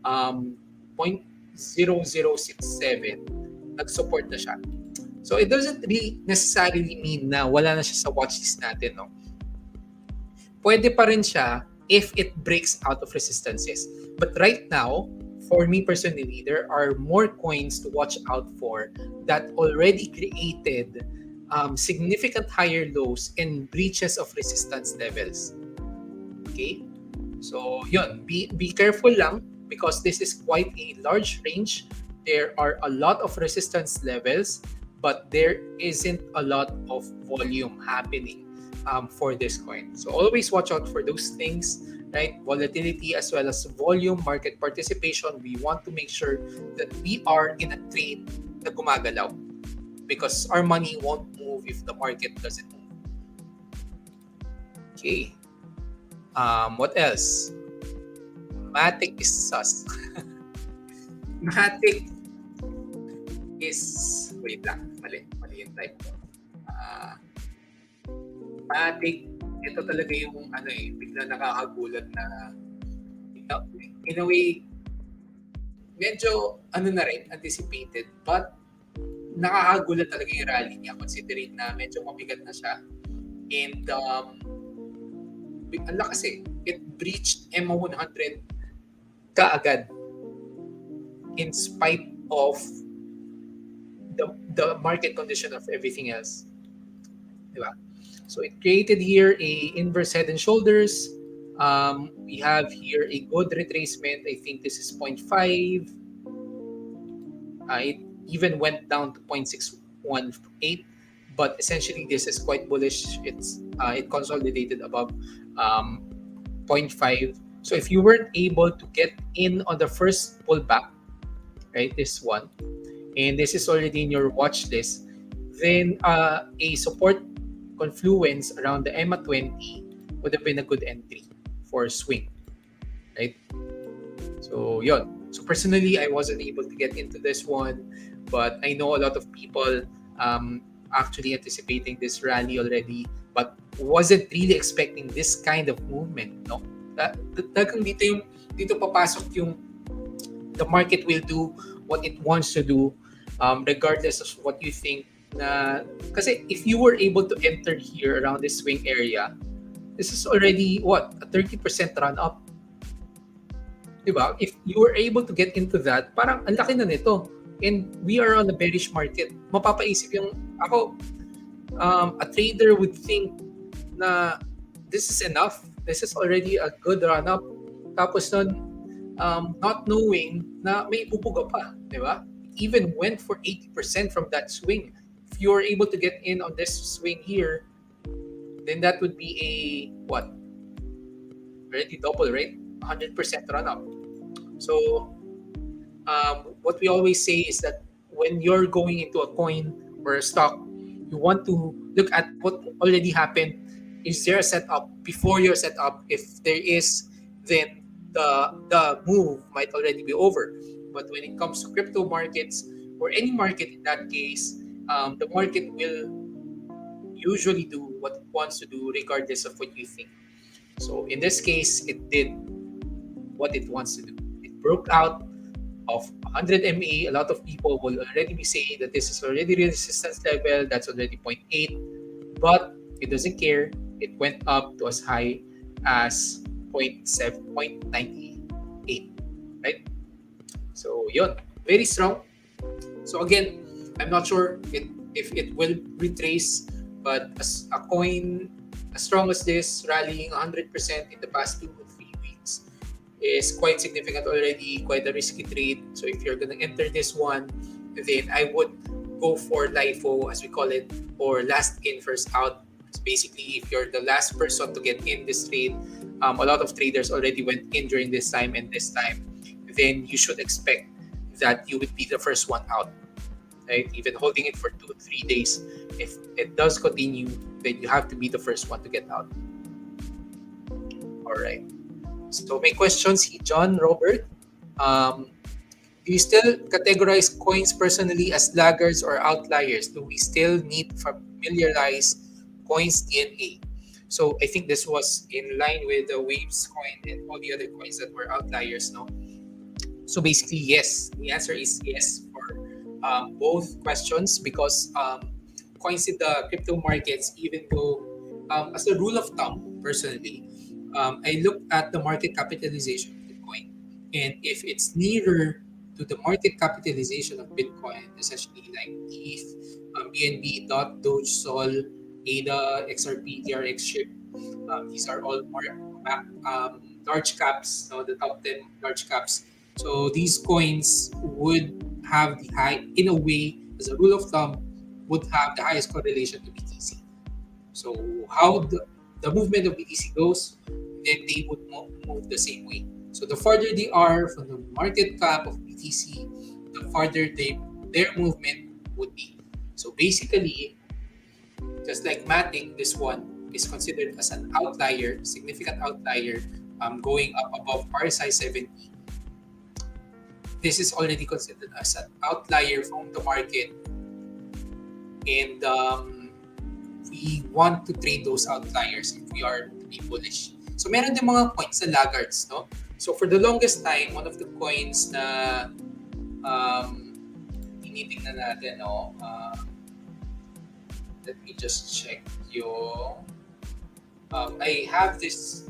0.0067 nag-support na siya. So it doesn't really necessarily mean na wala na siya sa watchlist natin, no. Pwede pa rin siya if it breaks out of resistances. But right now, for me personally, there are more coins to watch out for that already created significant higher lows and breaches of resistance levels. Okay? So, yun. Be careful lang because this is quite a large range. There are a lot of resistance levels, but there isn't a lot of volume happening for this coin. So always watch out for those things, right? Volatility as well as volume, market participation. We want to make sure that we are in a trade na gumagalaw because our money won't move if the market doesn't move. Okay. What else? Matic is sus. Matic is, wait lang, mali yung type ko. Matic, ito talaga yung bigla nakakagulat na in a way, medyo na rin, anticipated, but nakakagulat talaga yung rally niya considering na medyo mabigat na siya. And ang lakas it breached MA100 kaagad in spite of the market condition of everything else. Diba? So it created here a inverse head and shoulders. We have here a good retracement. I think this is 0.5. It even went down to 0.618, but essentially this is quite bullish. It consolidated above 0.5. So if you weren't able to get in on the first pullback, right, this one, and this is already in your watch list, then a support confluence around the EMA20 would have been a good entry for swing, right? So yun. So personally, I wasn't able to get into this one, but I know a lot of people actually anticipating this rally already, but wasn't really expecting this kind of movement, no? Talagang dito papasok yung the market will do what it wants to do, regardless of what you think na, kasi if you were able to enter here around this swing area, this is already what, a 30% run up. Diba? If you were able to get into that, parang ang laki na nito. And we are on a bearish market. Mapapaisip yung, ako, a trader would think na this is enough. This is already a good run up. Tapos nun, not knowing na may pupuga pa. Diba? Even went for 80% from that swing. If you are able to get in on this swing here, then that would be a what? Already double, right? 100% run up. So what we always say is that when you're going into a coin or a stock, you want to look at what already happened. Is there a setup? Before your setup, if there is, then the move might already be over. But when it comes to crypto markets or any market in that case, the market will usually do what it wants to do regardless of what you think. So in this case, it did what it wants to do. It broke out of 100 MA. A lot of people will already be saying that this is already resistance level, that's already 0.8, but it doesn't care. It went up to as high as 0.98, right? So yun, very strong. So again, I'm not sure if it will retrace, but as a coin as strong as this, rallying 100% in the past 2 to 3 weeks is quite significant already, quite a risky trade. So if you're gonna enter this one, then I would go for LIFO, as we call it, or last in, first out. It's basically, if you're the last person to get in this trade, a lot of traders already went in during this time and this time, then you should expect that you would be the first one out. Right? Even holding it for 2 to 3 days, if it does continue, then you have to be the first one to get out. All right. So my questions, John Robert, do you still categorize coins personally as laggards or outliers? Do we still need familiarize coins DNA. So I think this was in line with the Waves coin and all the other coins that were outliers, no? So basically, yes. The answer is yes for both questions because coins in the crypto markets, even though, as a rule of thumb, personally, I look at the market capitalization of Bitcoin. And if it's nearer to the market capitalization of Bitcoin, essentially like ETH, BNB, DOT, Doge, Sol, ADA, XRP, TRX, SHIB, these are all more large caps, no, the top 10 large caps. So these coins would have the high, in a way, as a rule of thumb, would have the highest correlation to BTC. So how the movement of BTC goes, then they would move the same way. So the farther they are from the market cap of BTC, the farther their movement would be. So basically, just like Matic, this one is considered as an outlier, significant outlier, going up above RSI 70. This is already considered as an outlier from the market, and we want to trade those outliers if we are to be bullish. So meron din mga coins na laggards, no? So for the longest time, one of the coins na tinitingnan natin, no? Let me just check yung I have this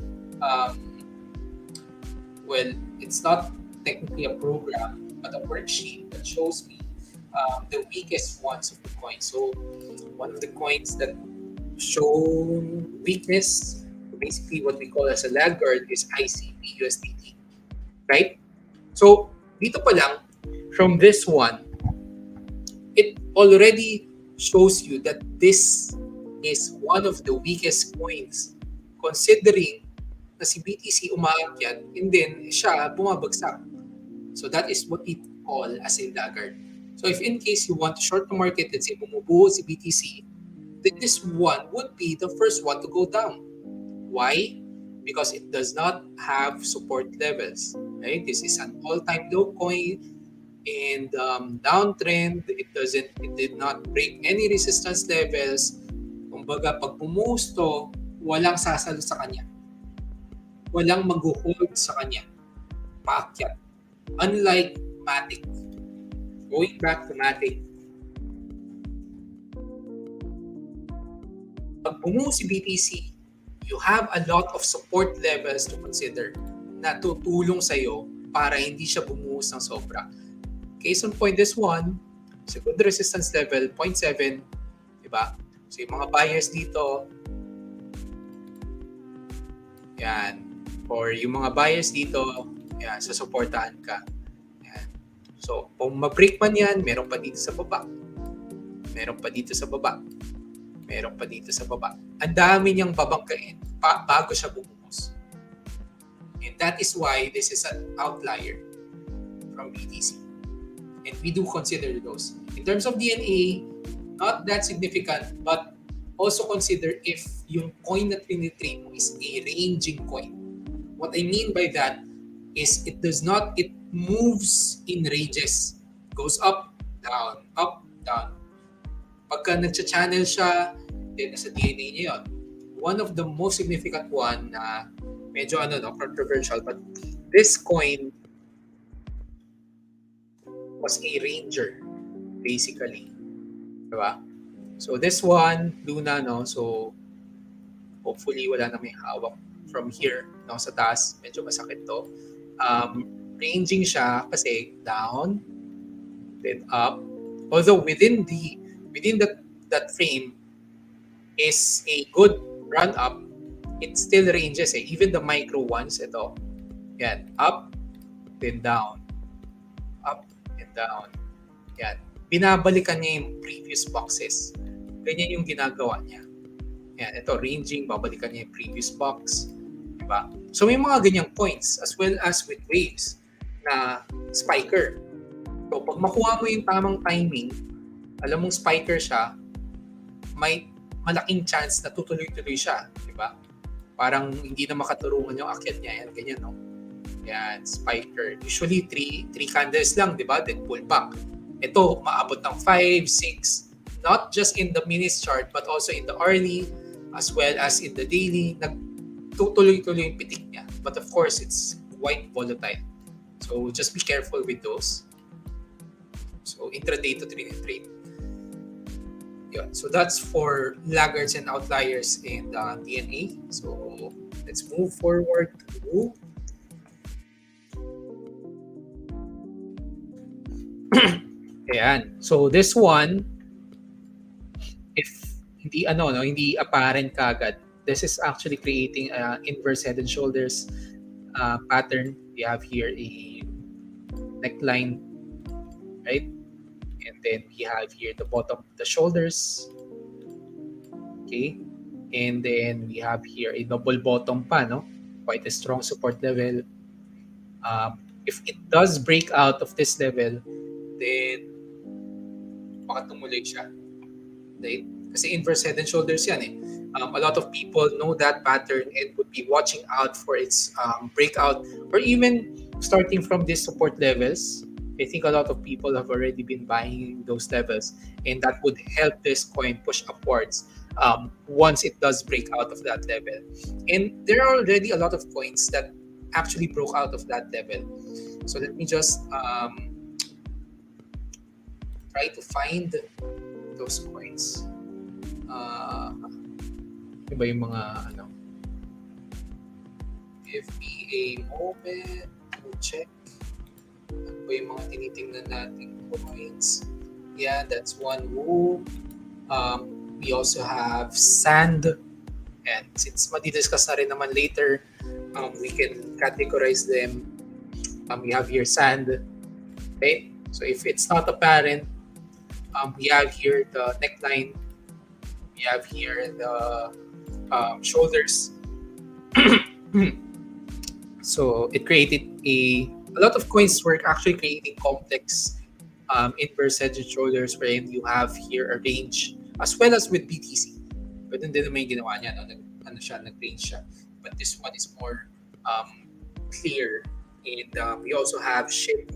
well, it's not technically a program, but a worksheet that shows me the weakest ones of the coin. So one of the coins that show weakness, basically what we call as a laggard, is ICP USDT, right? So dito pa lang, from this one, it already shows you that this is one of the weakest coins, considering na si BTC umaakyat and then siya bumabagsak. So that is what we call as a laggard. So if in case you want to short the market, let's say bumubuo si BTC, then this one would be the first one to go down. Why? Because it does not have support levels. Right? This is an all-time low coin, and downtrend, it did not break any resistance levels. Kumbaga, pag bumusto, walang sasalo sa kanya. Walang mag-hold sa kanya. Paakyat. Unlike Matic. Going back to Matic, pag bumuo si BTC, you have a lot of support levels to consider na tutulong sa'yo para hindi siya bumuhos ng sobra. Case in point, this one, it's a good resistance level, 0.7, diba? So yung mga buyers dito, yan. Or yung mga buyers dito, yan, susuportahan ka. Yan. So, kung ma-break man yan, meron pa dito sa baba. Meron pa dito sa baba. Meron pa dito sa baba. Ang dami niyang babangkain bago siya bumuhos. And that is why this is an outlier from BTC. And we do consider those. In terms of DNA, not that significant, but also consider if yung coin na trinitrade mo is a ranging coin. What I mean by that is it moves in ranges. Goes up, down, up, down. Pagka nagcha-channel siya, then nasa DNA niya yun. One of the most significant one na medyo controversial, but this coin was a ranger, basically. Diba? So this one, Luna, no? So hopefully wala na may hawak from here, no? Sa taas, medyo masakit to. Ranging siya kasi down, then up. Although within that frame is a good run up, it still ranges eh. Even the micro ones, ito. Yan, up, then down. Up and down. Yan. Binabalikan niya yung previous boxes. Ganyan yung ginagawa niya. Yan, ito, ranging, babalikan niya yung previous box. Diba? So may mga ganyang points as well as with waves na spiker. So pag makuha mo yung tamang timing, alam mong spiker siya, may malaking chance na tutuloy-tuloy siya. Diba? Parang hindi na makaturungan yung akyat niya. Yan, ganyan, no? Yan, spiker. Usually, 3 candles lang, di ba? Then pull back. Ito, maabot ng 5, 6, not just in the minutes chart but also in the hourly as well as in the daily. Nagtutuloy-tuloy yung pitik niya. But of course, it's quite volatile. So just be careful with those. So intraday to trade. Yeah, so that's for laggards and outliers in the DNA. So let's move forward to ayan. So this one, if hindi apparent kagad, this is actually creating an inverse head and shoulders pattern. We have here a neckline, right? And then we have here the bottom of the shoulders. Okay. And then we have here a double bottom pa, no? Quite a strong support level. If it does break out of this level, then baka tumuloy siya. Right? Kasi inverse head and shoulders yan eh. A lot of people know that pattern and would be watching out for its breakout, or even starting from these support levels. I think a lot of people have already been buying those levels, and that would help this coin push upwards once it does break out of that level. And there are already a lot of coins that actually broke out of that level. So let me just try to find those coins. Iba yung mga ano. Give me a moment to check. Ano ba yung mga tinitingnan nating coins? Yeah, that's one move. We also have sand. And since madidiscuss na rin naman later, we can categorize them. We have here sand. Okay? So if it's not apparent, we have here the neckline. We have here the shoulders. So it created a lot of coins were actually creating complex inverse head and shoulders, wherein you have here a range as well as with BTC. But then naman yung ginawa niya, no? Nag-range siya. But this one is more clear. And we also have SHIB,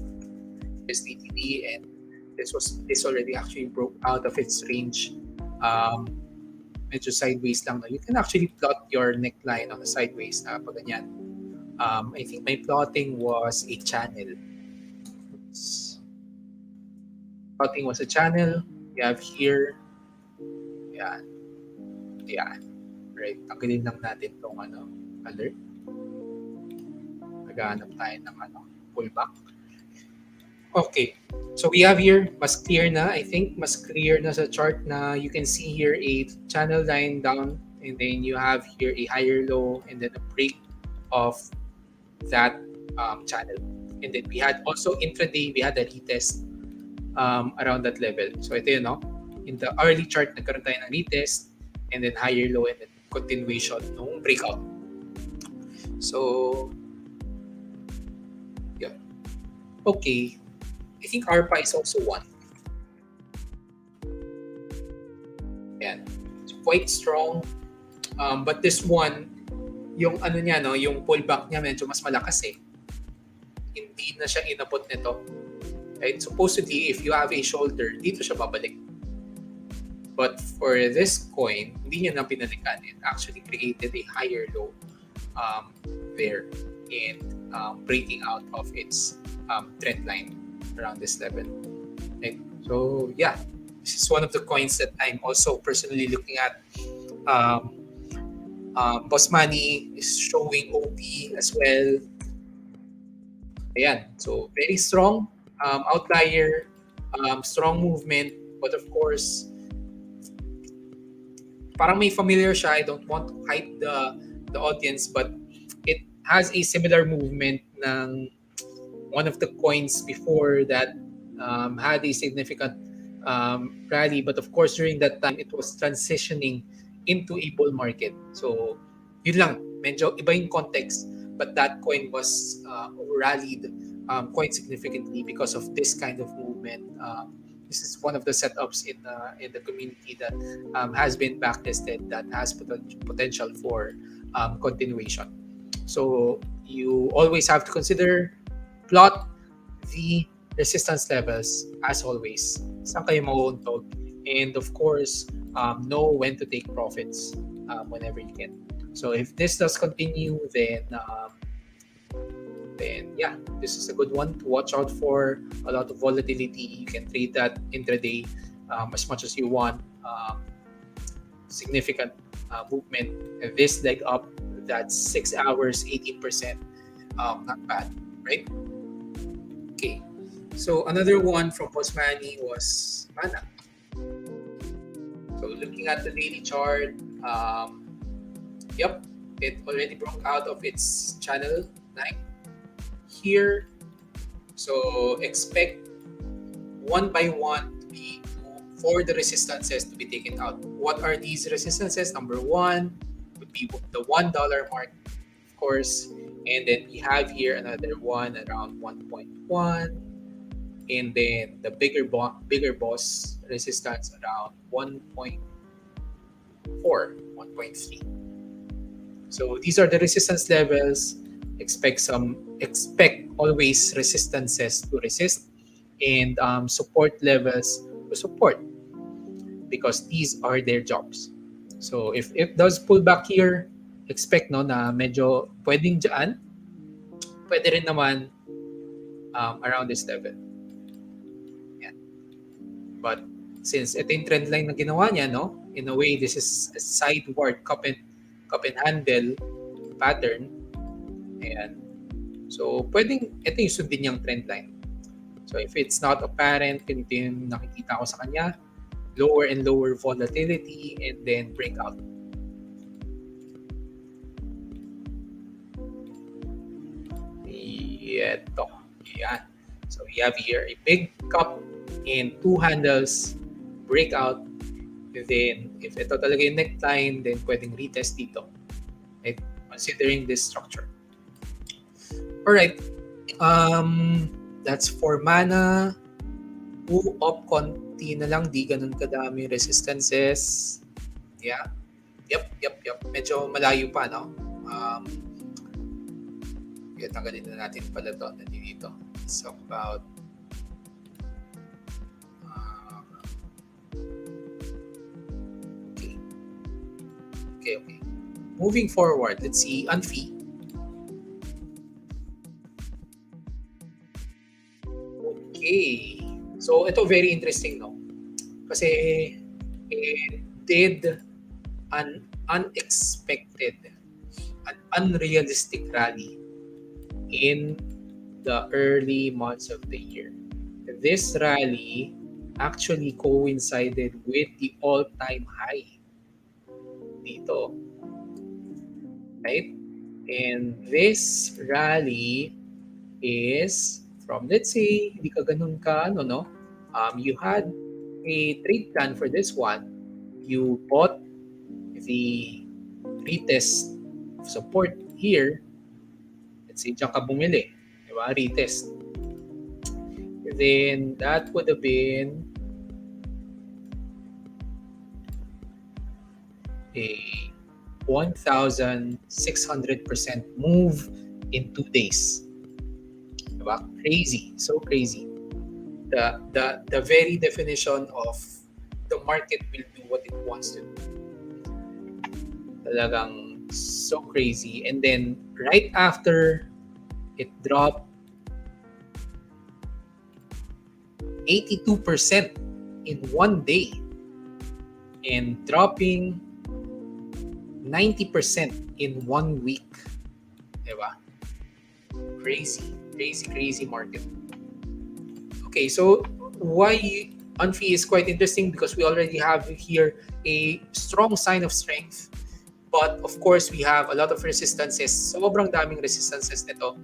SDTD, and this already actually broke out of its range. Medyo sideways lang. You can actually plot your neckline on the sideways na pag ganyan. I think my plotting was a channel. Plotting was a channel. We have here. Yan. Yan. Right. Tanggalin lang natin itong alert. Naghahanap tayo ng pullback. Okay. So we have here, mas clear na. I think mas clear na sa chart na you can see here a channel line down, and then you have here a higher low and then a break of that channel. And then we had also intraday, we had a retest around that level. So ito yun, no? In the early chart, nagkaroon tayo ng retest and then higher low and then continuation ng breakout. So, yeah. Okay. I think ARPA is also one. Yan. It's quite strong. But this one, yung niya, no, yung pullback niya medyo mas malakas eh. Hindi na siya inabot nito. Right? Supposedly, if you have a shoulder, dito siya babalik. But for this coin, hindi niya na pinalikan. It actually created a higher low there and breaking out of its trend line around this level. Right? So yeah, this is one of the coins that I'm also personally looking at. Boss Money is showing OP as well. Ayan, so very strong outlier, strong movement, but of course, parang may familiar siya. I don't want to hype the audience, but it has a similar movement ng one of the coins before that had a significant rally, but of course during that time it was transitioning into a bull market. So yun lang, medyo iba yung context, but that coin was rallied quite significantly because of this kind of movement. This is one of the setups in the community that has been backtested, that has potential for continuation. So you always have to consider, plot the resistance levels as always. Saan kayo mauuntog and of course, know when to take profits whenever you can. So if this does continue, then yeah, this is a good one to watch out for. A lot of volatility. You can trade that intraday as much as you want. Significant movement. And this leg up, that's 6 hours, 18%. Not bad, right? Okay. So another one from Bosmani was Mana. So looking at the daily chart, yep, it already broke out of its channel line here. So expect one by one for the resistances to be taken out. What are these resistances? Number one would be the $1 mark, of course. And then we have here another one around 1.1. And then the bigger boss resistance around 1.4, 1.3. So these are the resistance levels. Expect always resistances to resist, and support levels to support, because these are their jobs. So if it does pull back here, expect na medyo pwedeng dyan, pwede rin naman around this level. Yan. But since ito yung trend line na ginawa niya, in a way, this is a sideward cup and handle pattern. Ayan. So, pwedeng ito yung sundin niyang trend line. So, if it's not apparent, ganito yung nakikita ko sa kanya, lower and lower volatility, and then breakout. Ito. Ayan. So, we have here a big cup and two handles, breakout. Then, if ito talaga yung neckline, then pwedeng retest dito. Right? Considering this structure. Alright. That's for Mana. Move up konti na lang, di ganun kadami resistances. Yeah. Yep. Medyo malayo pa, no? Tanggalin na natin pala to. Nandito. It's about okay. Moving forward, let's see Unfi. Okay. So ito very interesting, no? Kasi it did an unexpected, an unrealistic rally in the early months of the year. This rally actually coincided with the all-time high dito. Right? And this rally is from, let's say, hindi ka ganun ka, you had a trade plan for this one. You bought the retest support here. Let's say, diyan ka bumili. Diba? Retest. Then, that would have been a 1,600% move in 2 days. Diba? Crazy. So crazy. The very definition of the market will do what it wants to do. Talagang so crazy. And then, right after, it dropped 82% in 1 day. And dropping 90% in 1 week. Diba? Crazy market. Okay, so why Unfi is quite interesting, because we already have here a strong sign of strength. But of course, we have a lot of resistances. Sobrang daming resistances nito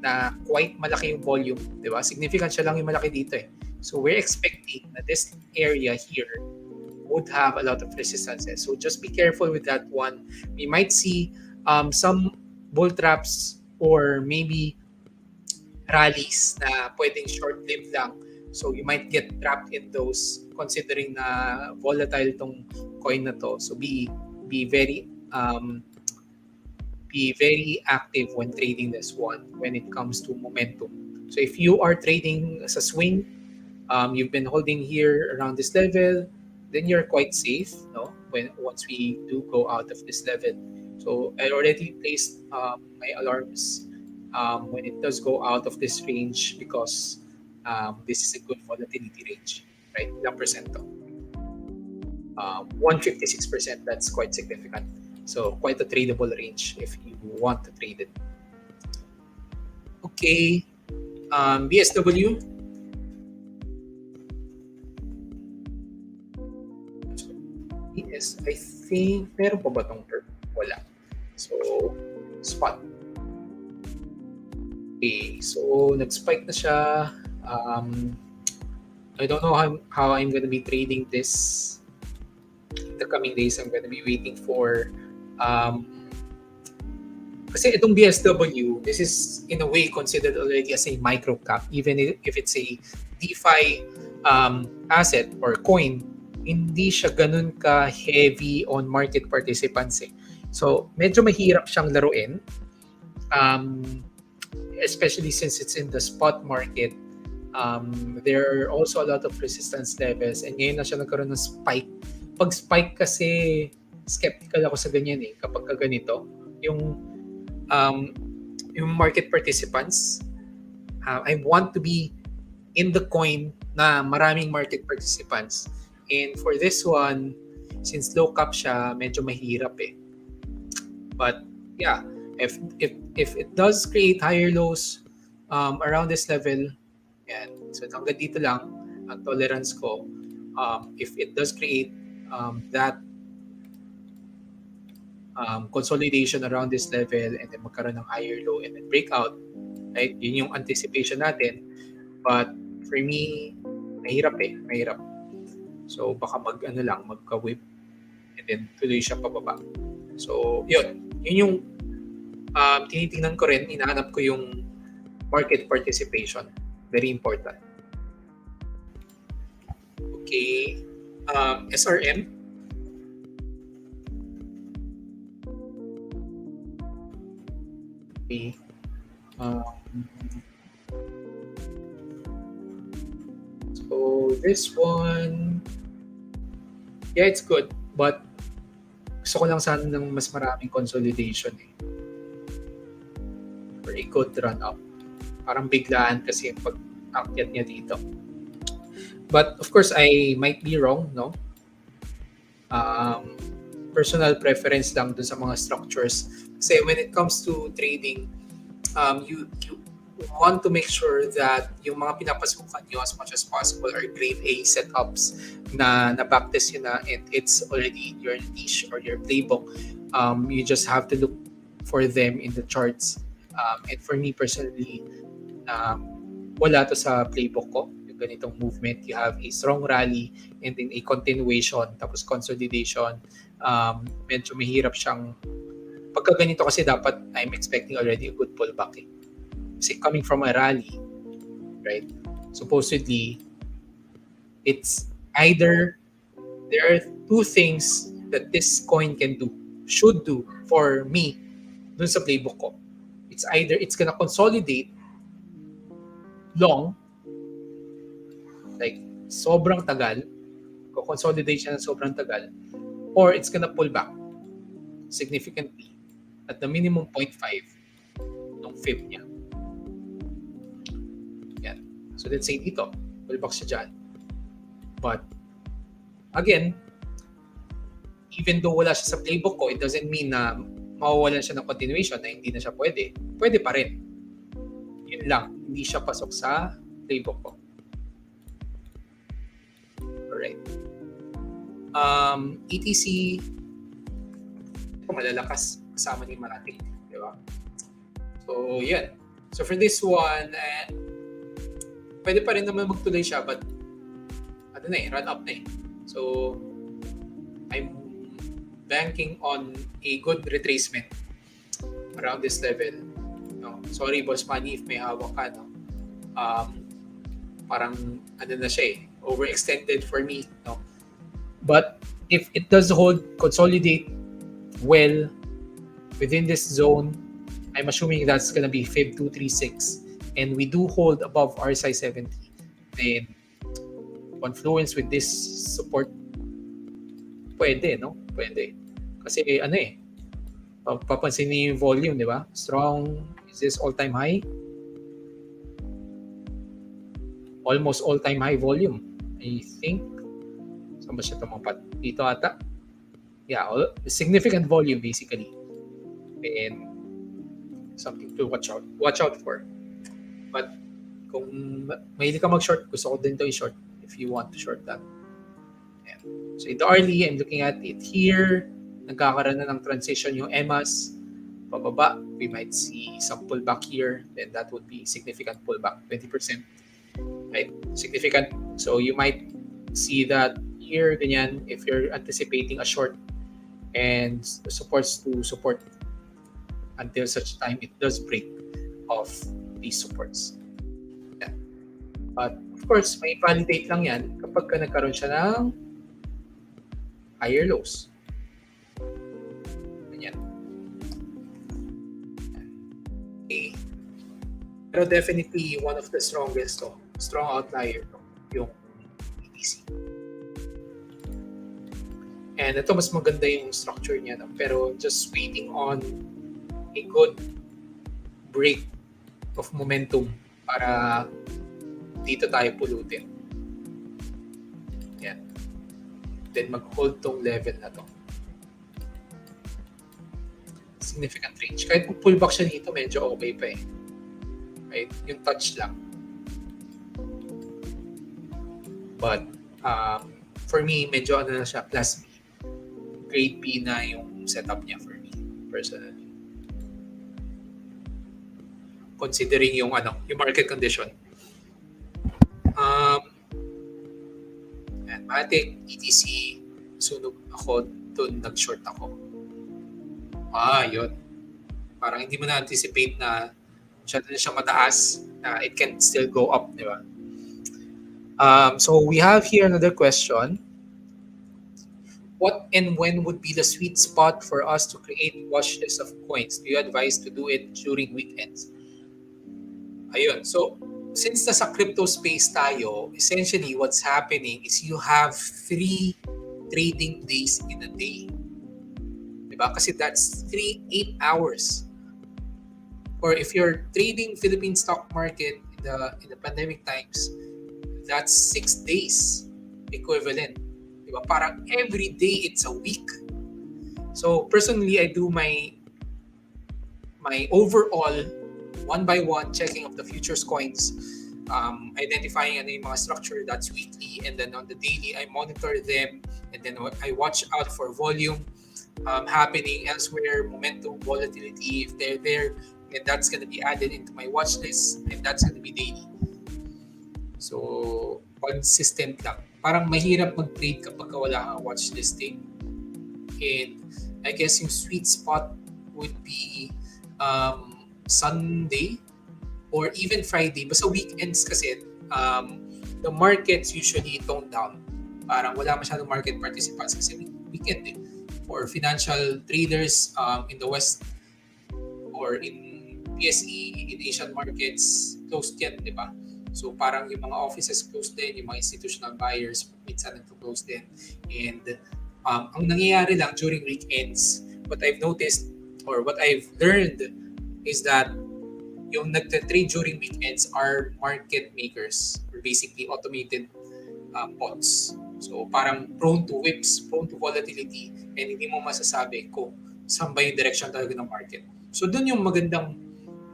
na quite malaki yung volume. Diba? Significant siya lang yung malaki dito eh. So we're expecting that this area here would have a lot of resistances. So just be careful with that one. We might see some bull traps or maybe rallies na pwedeng short-lived lang. So you might get trapped in those, considering na volatile tong coin na to. So be very active when trading this one when it comes to momentum. So if you are trading as a swing, you've been holding here around this level, then you're quite safe, no? Once we do go out of this level. So I already placed my alarms when it does go out of this range because this is a good volatility range, right? Ilang percent to? 156%. That's quite significant. So quite a tradable range if you want to trade it. Okay, BSW. Yes, I think meron pa ba tong term? Wala. So, spot. Okay, so nag-spike na siya. I don't know how I'm gonna be trading this in the coming days. I'm gonna be waiting for kasi itong BSW, this is in a way considered already as a micro cap, even if it's a DeFi asset or coin. Hindi siya ganun ka-heavy on market participants eh. So, medyo mahirap siyang laruin. Especially since it's in the spot market. There are also a lot of resistance levels and ngayon na siya nagkaroon ng spike. Pag spike kasi, skeptical ako sa ganyan eh. Kapag ka ganito, yung market participants, I want to be in the coin na maraming market participants. And for this one, since low cap siya, medyo mahirap eh. But yeah, if it does create higher lows around this level, yan. So hanggang dito lang ang tolerance ko. If it does create that consolidation around this level and then magkaroon ng higher low and then breakout, right? Yun yung anticipation natin. But for me, mahirap. So baka magka-whip and then tuloy siya pababa. So yun yung tinitingnan ko rin, hinahanap ko yung market participation. Very important. Okay, SRM. Okay. So this one, yeah, it's good, but gusto ko lang sana ng mas maraming consolidation eh. For a good run up. Parang biglaan kasi yung pag-akyat niya dito. But of course, I might be wrong, no? Personal preference lang dun sa mga structures. Kasi when it comes to trading, you want to make sure that yung mga pinapasukan nyo as much as possible are grade A setups na na-backtest yun na and it's already your niche or your playbook. You just have to look for them in the charts. And for me personally, wala to sa playbook ko. Yung ganitong movement, you have a strong rally and then a continuation, tapos consolidation. Medyo mahirap siyang pagka ganito kasi dapat I'm expecting already a good pullback eh. Kasi coming from a rally, right? Supposedly, it's either there are two things that this coin should do for me dun sa playbook ko. It's either it's gonna consolidate long, like sobrang tagal, consolidate siya ng sobrang tagal, or it's gonna pull back significantly at the minimum 0.5 ng fib niya. Yan. So let's say dito, pull back siya dyan. But again, even though wala siya sa playbook ko, it doesn't mean na mawawalan siya ng continuation na hindi na siya pwede. Pwede pa rin. Yun lang. Hindi siya pasok sa playbook ko. Alright. ETC, malalakas kasama ni Marati. Di ba? So, yun. So, for this one, pwede pa rin naman magtuloy siya, but run up na eh. So, I'm banking on a good retracement around this level. No? Sorry, Boss Manny, if may hawak ka. No? Parang na siya eh. Overextended for me. No? But if it does consolidate well within this zone, I'm assuming that's gonna be Fib 236 and we do hold above RSI 70, then confluence with this support pwede, no? Pwede. Kasi ano eh, papansin niyo yung volume, di ba? Strong, is this all-time high? Almost all-time high volume. I think, saan ba siya tumampat? Dito ata. Yeah, significant volume basically. And something to watch out for. But kung mahilig ka mag-short, gusto ko din to i-short if you want to short that. Ayan. So in the early, I'm looking at it here. Nagkakaroon na ng transition yung EMAs. Pababa, we might see some pullback here. Then that would be significant pullback, 20%. Right? Significant. So you might see that here, ganyan, if you're anticipating a short and supports to support until such time it does break off these supports. Yeah. But of course, may validate lang yan kapag nagkaroon siya ng higher lows. Ganyan. Okay. Pero definitely one of the strongest, strong outlier, yung BTC. And ito mas maganda yung structure niya, no? Pero just waiting on a good break of momentum para dito tayo pulutin. Yan. Then mag-hold tong level na to. Significant range. Kahit kung pullback siya dito, medyo okay pa eh. Right? Yung touch lang. But for me, medyo ano na siya, plus B. Grade B na yung setup niya for me, personally. Considering yung yung market condition. And Matic, ETC, sunog ako, dun nag-short ako. Yun. Parang hindi mo na-anticipate na masyado na siya mataas, na it can still go up, di ba? So we have here another question. What and when would be the sweet spot for us to create watch list of coins? Do you advise to do it during weekends? Ayun. So, since nasa crypto space tayo, essentially what's happening is you have 3 trading days in a day. Diba? Kasi that's 8 hours. Or if you're trading Philippine stock market in the pandemic times, that's 6 days equivalent. Diba? Parang every day it's a week. So personally, I do my overall one by one checking of the futures coins, identifying yung mga structure that's weekly, and then on the daily I monitor them, and then I watch out for volume happening elsewhere, momentum, volatility. If they're there, then that's going to be added into my watch list, and that's going to be daily. So consistent lang. Parang mahirap mag-trade kapag wala kang watch listing. And I guess yung sweet spot would be Sunday or even Friday. Basta weekends kasi the markets usually tone down. Parang wala masyadong market participants kasi weekend eh. For financial traders in the West or in PSE, in Asian markets, closed yan, di ba? So parang yung mga offices closed din, yung mga institutional buyers minsan nagpo-close din. And ang nangyayari lang during weekends, what I've noticed or what I've learned is that yung nagte-trade during weekends are market makers or basically automated bots. So parang prone to whips, prone to volatility, and hindi mo masasabi kung saan ba yung direction talaga ng market. So doon yung magandang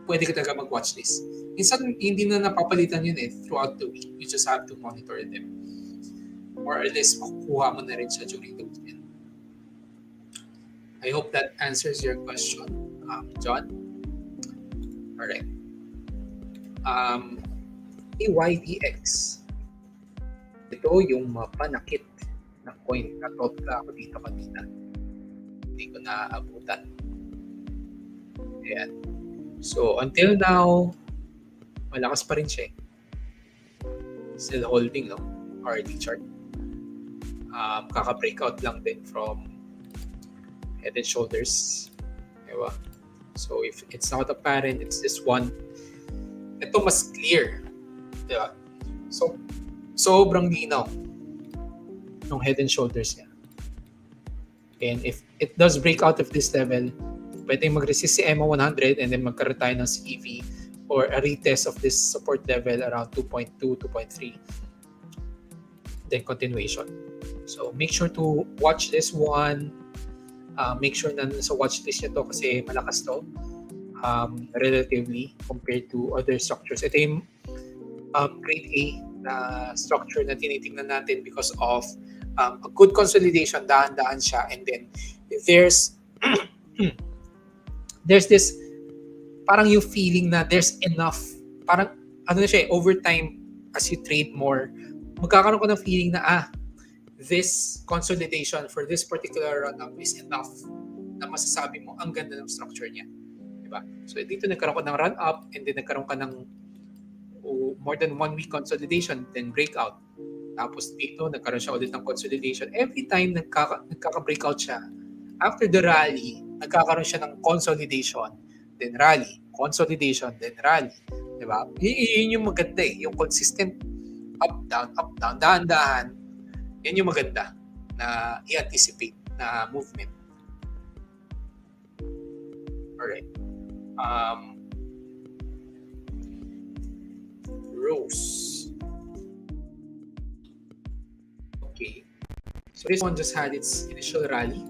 pwede ka talaga mag-watch list. Minsan, hindi na napapalitan yun eh throughout the week. You just have to monitor them. More or less, makukuha mo na rin siya during the weekend. I hope that answers your question, John. Alright. AYDX. Ito yung mapanakit na coin. Na-top ka ako dito kanina. Hindi ko naaabutan. Ayan. So, until now, malakas pa rin siya. Still holding, no? RD chart. Kaka-breakout lang din from head and shoulders. Diba? So, if it's not apparent, it's this one. Ito mas clear. Diba? So, sobrang linaw ng head and shoulders niya. And if it does break out of this level, pwedeng mag-resist si EMA 100 and then magkaroon tayo ng CEV or a retest of this support level around 2.2, 2.3. Then continuation. So make sure to watch this one. Make sure na sa watchlist nyo to kasi malakas to relatively compared to other structures. Ito yung grade A na structure na tinitingnan natin because of a good consolidation, dahan-dahan siya, and then there's there's this parang yung feeling na there's enough, parang ano na siya, over time as you trade more, magkakaroon ko ng feeling na this consolidation for this particular run-up is enough na masasabi mo ang ganda ng structure niya. Diba? So dito nagkaroon ka ng run-up and then nagkaroon ka ng more than 1 week consolidation, then breakout. Tapos dito, nagkaroon siya ulit ng consolidation. Every time nagkaka-breakout siya, after the rally, nagkakaroon siya ng consolidation, then rally, consolidation, then rally. Diba? Yun yung maganda eh. Yung consistent up, down, dahan-dahan. Yan yung maganda na i-anticipate na movement. Alright. Rose. Okay. So this one just had its initial rally.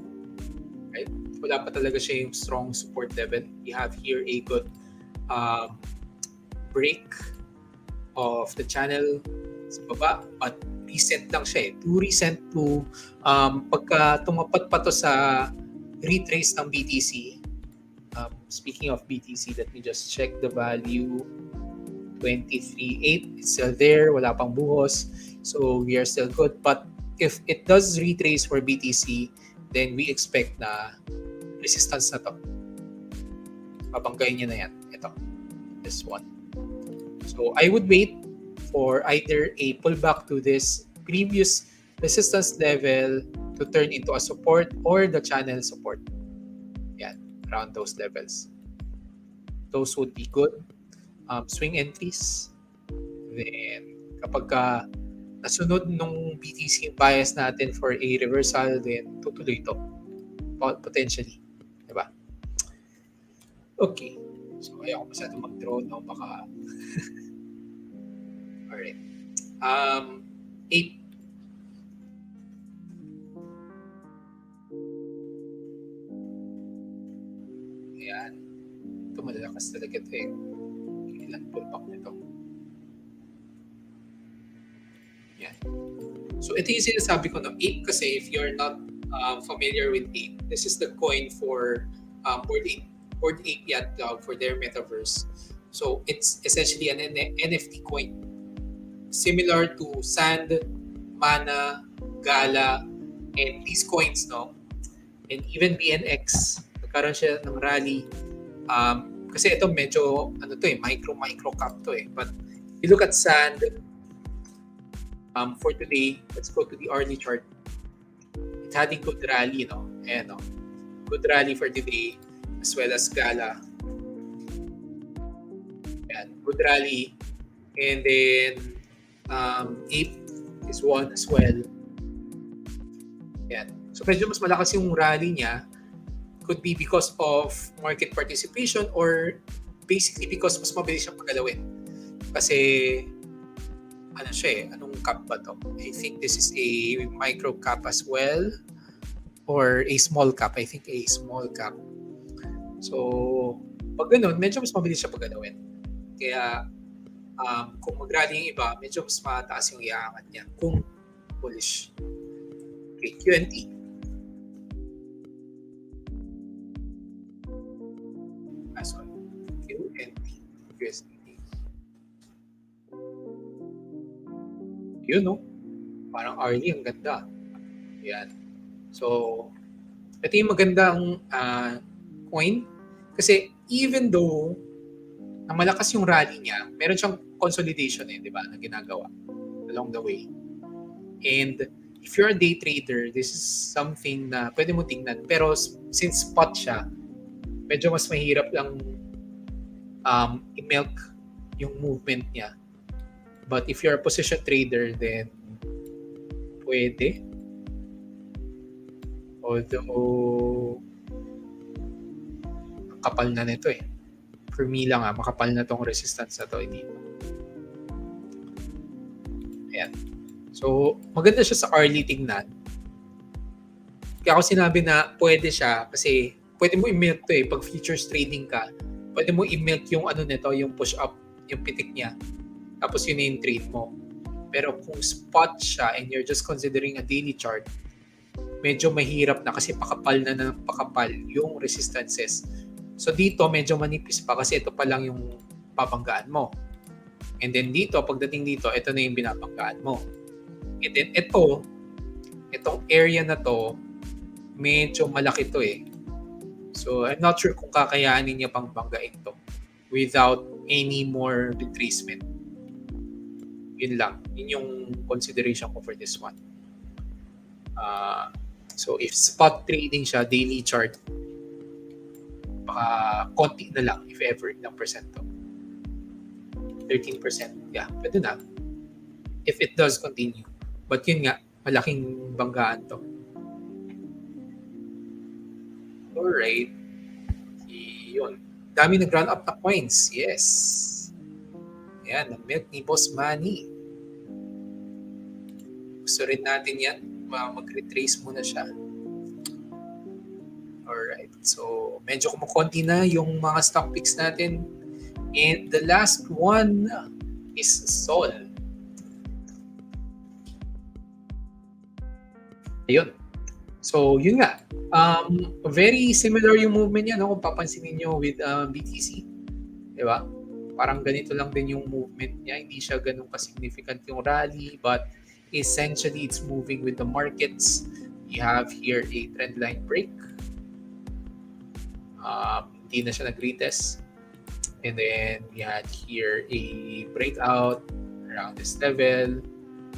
Right? Wala pa talaga siya yung strong support level. We have here a good break of the channel sa baba, but recent lang siya eh. Too recent to pagka tumapat pa to sa retrace ng BTC. Speaking of BTC, let me just check the value. 23.8, it's still there, wala pang buhos, so we are still good. But if it does retrace for BTC, then we expect na resistance na to. Babanggayin niya na yan. Ito, this one. So I would wait for either a pullback to this previous resistance level to turn into a support or the channel support. Yan, around those levels. Those would be good. Swing entries. Then, kapag nasunod nung BTC bias natin for a reversal, then tutuloy ito. Potentially. Diba? Okay. So, ayaw ko masyadong mag-draw, no? Baka... Alright. 8. Ayan. Ito malalakas talaga ito eh. Ilan pullback nito. Yan. So ito yung sinasabi ko, no? 8 kasi if you're not familiar with 8, this is the coin for Bored Ape Yacht Club for their metaverse. So it's essentially an NFT coin. Similar to Sand, Mana, Gala, and these coins, no? And even BNX, nagkaroon siya ng rally. Kasi ito medyo micro cap to eh. But if you look at Sand for today, let's go to the hourly chart. It had a good rally, no? Ayan, no? Good rally for today as well as Gala. Ayan, good rally. And then Ape is one as well. Ayan. So medyo mas malakas yung rally niya. Could be because of market participation or basically because mas mabilis siyang pagalawin. Kasi, ano siya eh, anong cap ba to? I think this is a micro cap as well or a small cap. I think a small cap. So, pag ganun, medyo mas mabilis siya pagalawin. Kaya, kung mag-rally yung iba, medyo mas mataas yung iaangat niya kung bullish. Okay, QNT. QNT. USDT. Yun, no? Parang early, ang ganda. Yan. So, ito yung magandang coin. Kasi even though na malakas yung rally niya, meron siyang consolidation di ba, na ginagawa along the way. And if you're a day trader, this is something na pwede mo tingnan. Pero since spot siya, medyo mas mahirap lang i-milk yung movement niya. But if you're a position trader, then pwede. Although, kapal na nito eh. For me lang makapal na tong resistance na to dito. Ayan. So, maganda siya sa early tingnan. Kaya ako sinabi na pwede siya kasi pwede mo i-milk to eh. Pag futures trading ka, pwede mo i-milk yung ano nito, yung push up, yung pitik niya. Tapos yun yung trade mo. Pero kung spot siya and you're just considering a daily chart, medyo mahirap na kasi pakapal na ng pakapal yung resistances. So dito medyo manipis pa kasi ito pa lang yung babanggaan mo. And then dito, pagdating dito, ito na yung binabanggaan mo. And then itong area na to, medyo malaki to eh. So I'm not sure kung kakayanin niya pang banggain to without any more retracement. Yun lang. Yun yung consideration ko for this one. So if spot trading siya, daily chart, baka konti na lang if ever ilang percent to. 13%. Yeah, pwede na. If it does continue. But yun nga, malaking banggaan to. Alright. Yun. Dami nag-run up na coins. Yes. Ayan, na-milk ni Boss Manny. Gusto rin natin yan. Mag-retrace muna siya. Alright. So, medyo kumukonti na yung mga stock picks natin. And the last one is Sol. Ayun. So, yun nga. Very similar yung movement niya, no? Kung papansinin nyo with BTC. Diba? Parang ganito lang din yung movement niya. Hindi siya ganun ka-significant yung rally, but essentially, it's moving with the markets. You have here a trendline break. Hindi na siya nag-retest. And then we had here a breakout around this level.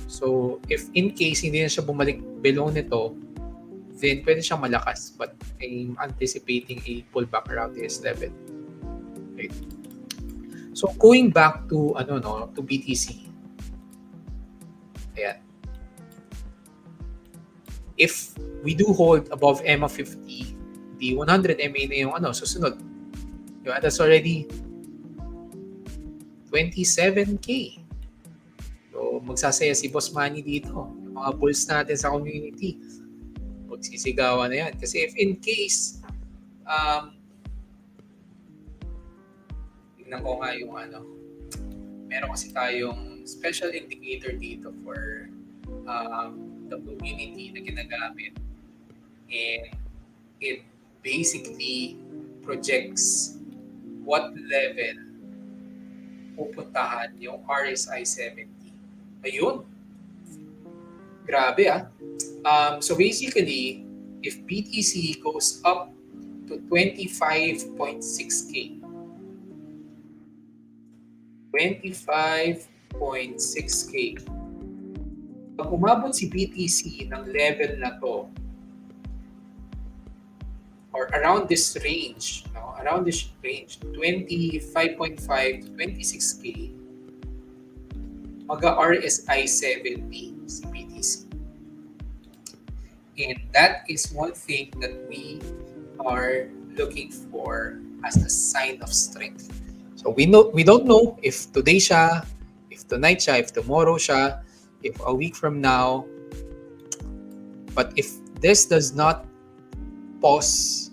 So if in case hindi na siya bumalik below nito, then pwede siyang malakas. But I'm anticipating a pullback around this level. Okay. So going back to to BTC. Ayan. If we do hold above EMA 50, the 100 MA na yung susunod. Diba? That's already 27K. So, magsasaya si Boss Manny dito. Yung mga bulls natin sa community. Magsisigawan na yan. Kasi if in case, tingnan ko nga yung meron kasi tayong special indicator dito for the community na ginagamit. And it basically projects what level pupuntahan yung RSI 70. Ayun. Grabe so basically, if BTC goes up to 25.6K, 25.6K, pag umabot si BTC ng level na to, or around this range, 25.5 to 26K, mag-RSI 70 si BTC. And that is one thing that we are looking for as a sign of strength. So we don't know if today siya, if tonight siya, if tomorrow siya, if a week from now. But if this does not pause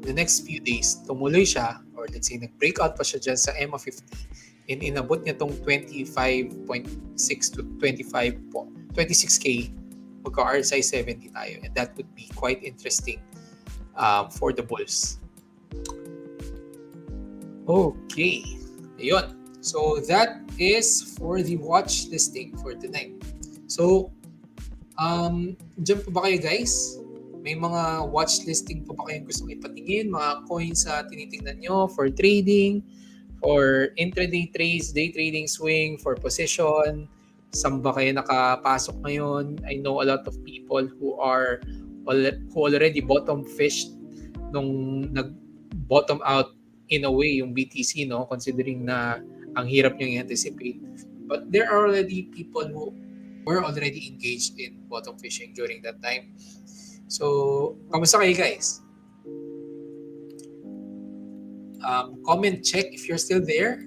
the next few days, tumuloy siya, or let's say nag-breakout pa siya dyan sa EMA 50, and inabot niya tong 25.6 to 26K, magka-RSI 70 tayo. And that would be quite interesting for the bulls. Okay. Ayun. So that is for the watch listing for tonight. So, dyan pa ba kayo guys? May mga watch listing pa ba kayong gusto ipatingin? Mga coins na tinitingnan nyo for trading, for intraday trades, day trading swing, for position? Saan ba kayo nakapasok ngayon? I know a lot of people who already bottom fished nung nag-bottom out in a way yung BTC, no? Considering na ang hirap nyo i-anticipate. But there are already people who were already engaged in bottom fishing during that time. So, kamusta kayo guys? Comment check if you're still there.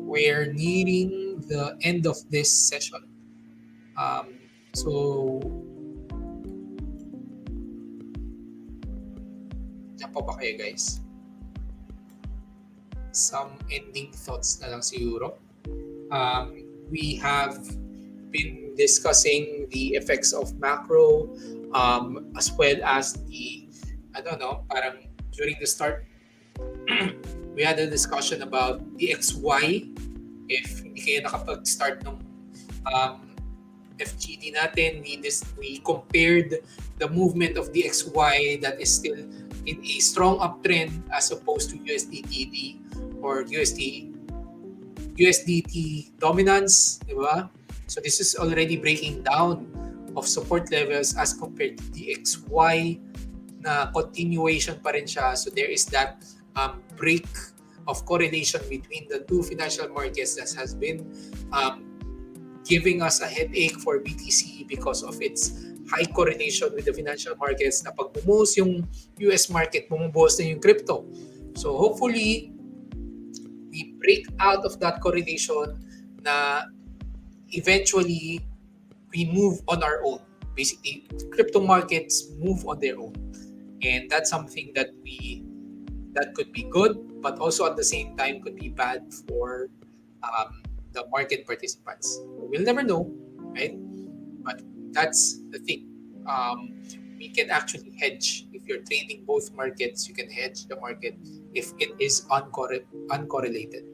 We're nearing the end of this session. So, dyan pa ba kayo guys? Some ending thoughts na lang siguro. We have been discussing the effects of macro, as well as the, I don't know, parang during the start, we had a discussion about the XY. If hindi kayo nakapag-start ng FGD natin, we compared the movement of the XY that is still in a strong uptrend as opposed to USDTD or USDT dominance, di ba? So this is already breaking down of support levels as compared to the XY na continuation pa rin siya. So there is that break of correlation between the two financial markets that has been giving us a headache for BTC because of its high correlation with the financial markets na pag bumuhos yung US market, bumubuhos na yung crypto. So hopefully, we break out of that correlation na eventually we move on our own. Basically, crypto markets move on their own. And that's something that could be good, but also at the same time could be bad for the market participants. We'll never know, right? But that's the thing. We can actually hedge. If you're trading both markets, you can hedge the market if it is uncorrelated.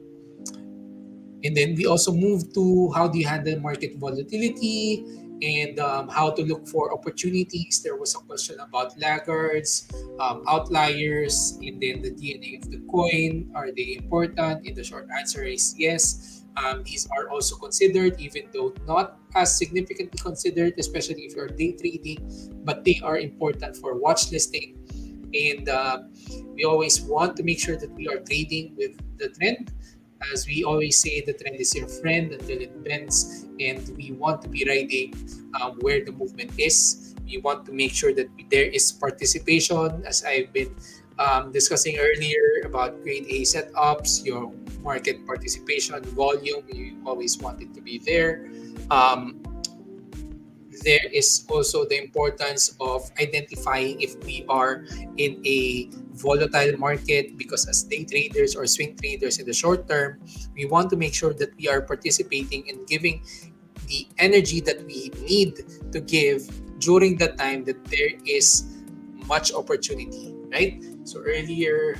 And then we also move to how do you handle market volatility and how to look for opportunities. There was a question about laggards, outliers, and then the DNA of the coin. Are they important? And the short answer is yes. These are also considered, even though not as significantly considered, especially if you're day trading, but they are important for watch listing. And we always want to make sure that we are trading with the trend. As we always say, the trend is your friend until it bends, and we want to be riding where the movement is. We want to make sure that there is participation, as I've been discussing earlier about grade A setups, your market participation, volume, you always want it to be there. There is also the importance of identifying if we are in a volatile market, because as day traders or swing traders in the short term, we want to make sure that we are participating and giving the energy that we need to give during the time that there is much opportunity, right? So earlier,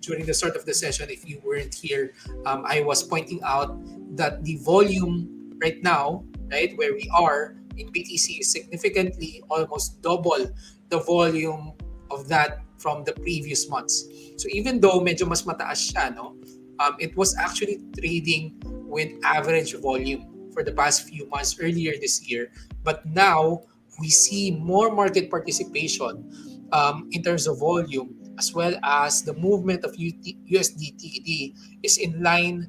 during the start of the session, if you weren't here, I was pointing out that the volume right now, right, where we are in BTC is significantly almost double the volume of that from the previous months. So even though medyo mas mataas siya, no, it was actually trading with average volume for the past few months earlier this year. But now we see more market participation in terms of volume, as well as the movement of USDTD is in line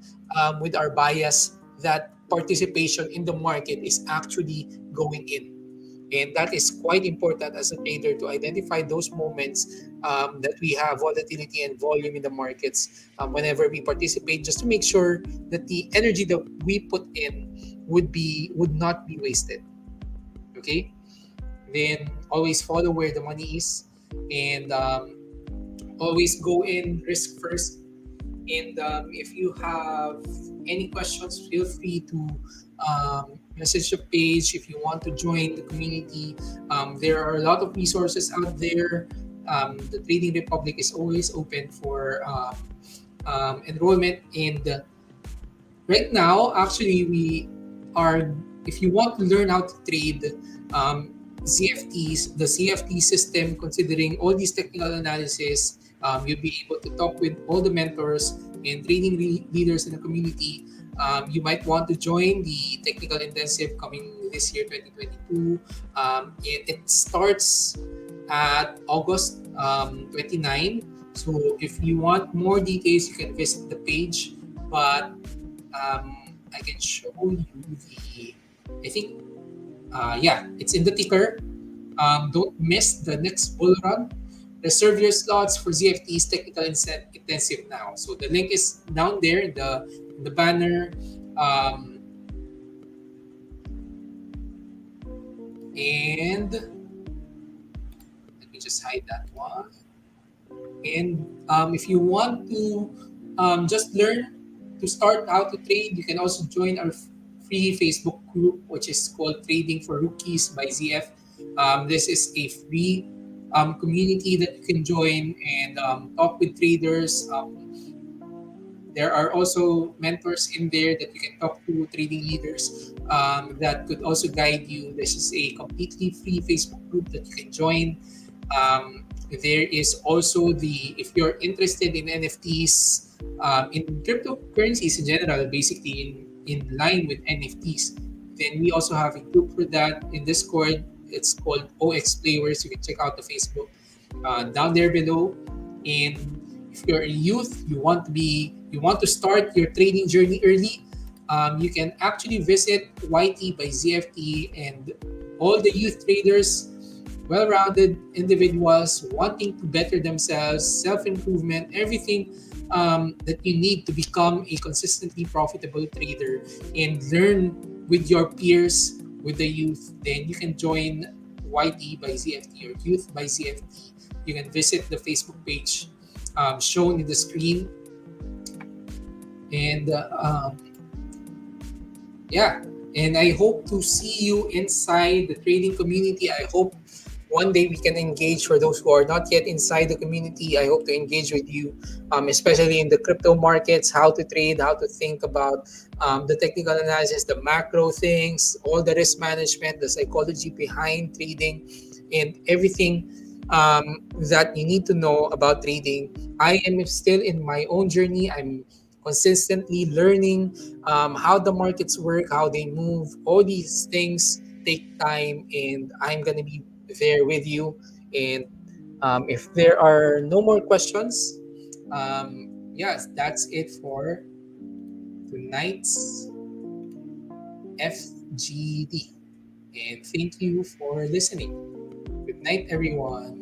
with our bias that participation in the market is actually going in. And that is quite important as a trader to identify those moments that we have volatility and volume in the markets whenever we participate, just to make sure that the energy that we put in would not be wasted. Okay? Then always follow where the money is, and always go in risk first. And if you have any questions, feel free to message the page. If you want to join the community, there are a lot of resources out there. The Trading Republic is always open for enrollment. And right now, actually, we are, if you want to learn how to trade CFTs, the CFT system, considering all these technical analysis, you'll be able to talk with all the mentors and trading leaders in the community. You might want to join the technical intensive coming this year, 2022. It starts at August 29. So if you want more details, you can visit the page. But I can show you the, I think, yeah, it's in the ticker. Don't miss the next bull run. Reserve your slots for ZFT's technical intensive now. So the link is down there in the banner. And let me just hide that one. And if you want to just learn to start how to trade, you can also join our free Facebook group, which is called Trading for Rookies by ZF. This is a free community that you can join and talk with traders. There are also mentors in there that you can talk to, trading leaders that could also guide you. This is a completely free Facebook group that you can join. There is also if you're interested in NFTs, in cryptocurrencies in general, basically in line with NFTs, then we also have a group for that in Discord. It's called OX Players. You can check out the Facebook down there below. And if you're a youth, you want to start your trading journey early, you can actually visit YT by ZFT, and all the youth traders, well-rounded individuals wanting to better themselves, self-improvement, everything that you need to become a consistently profitable trader and learn with your peers, with the youth. Then you can join YT by ZFT or Youth by ZFT. You can visit the Facebook page shown in the screen. And yeah, and I hope to see you inside the trading community. I hope one day we can engage. For those who are not yet inside the community, I hope to engage with you, especially in the crypto markets, how to trade, how to think about the technical analysis, the macro things, all the risk management, the psychology behind trading, and everything that you need to know about trading. I am still in my own journey. I'm consistently learning how the markets work, how they move. All these things take time, and I'm gonna be there with you. And if there are no more questions, yes, that's it for tonight's FGD. And thank you for listening. Good night, everyone.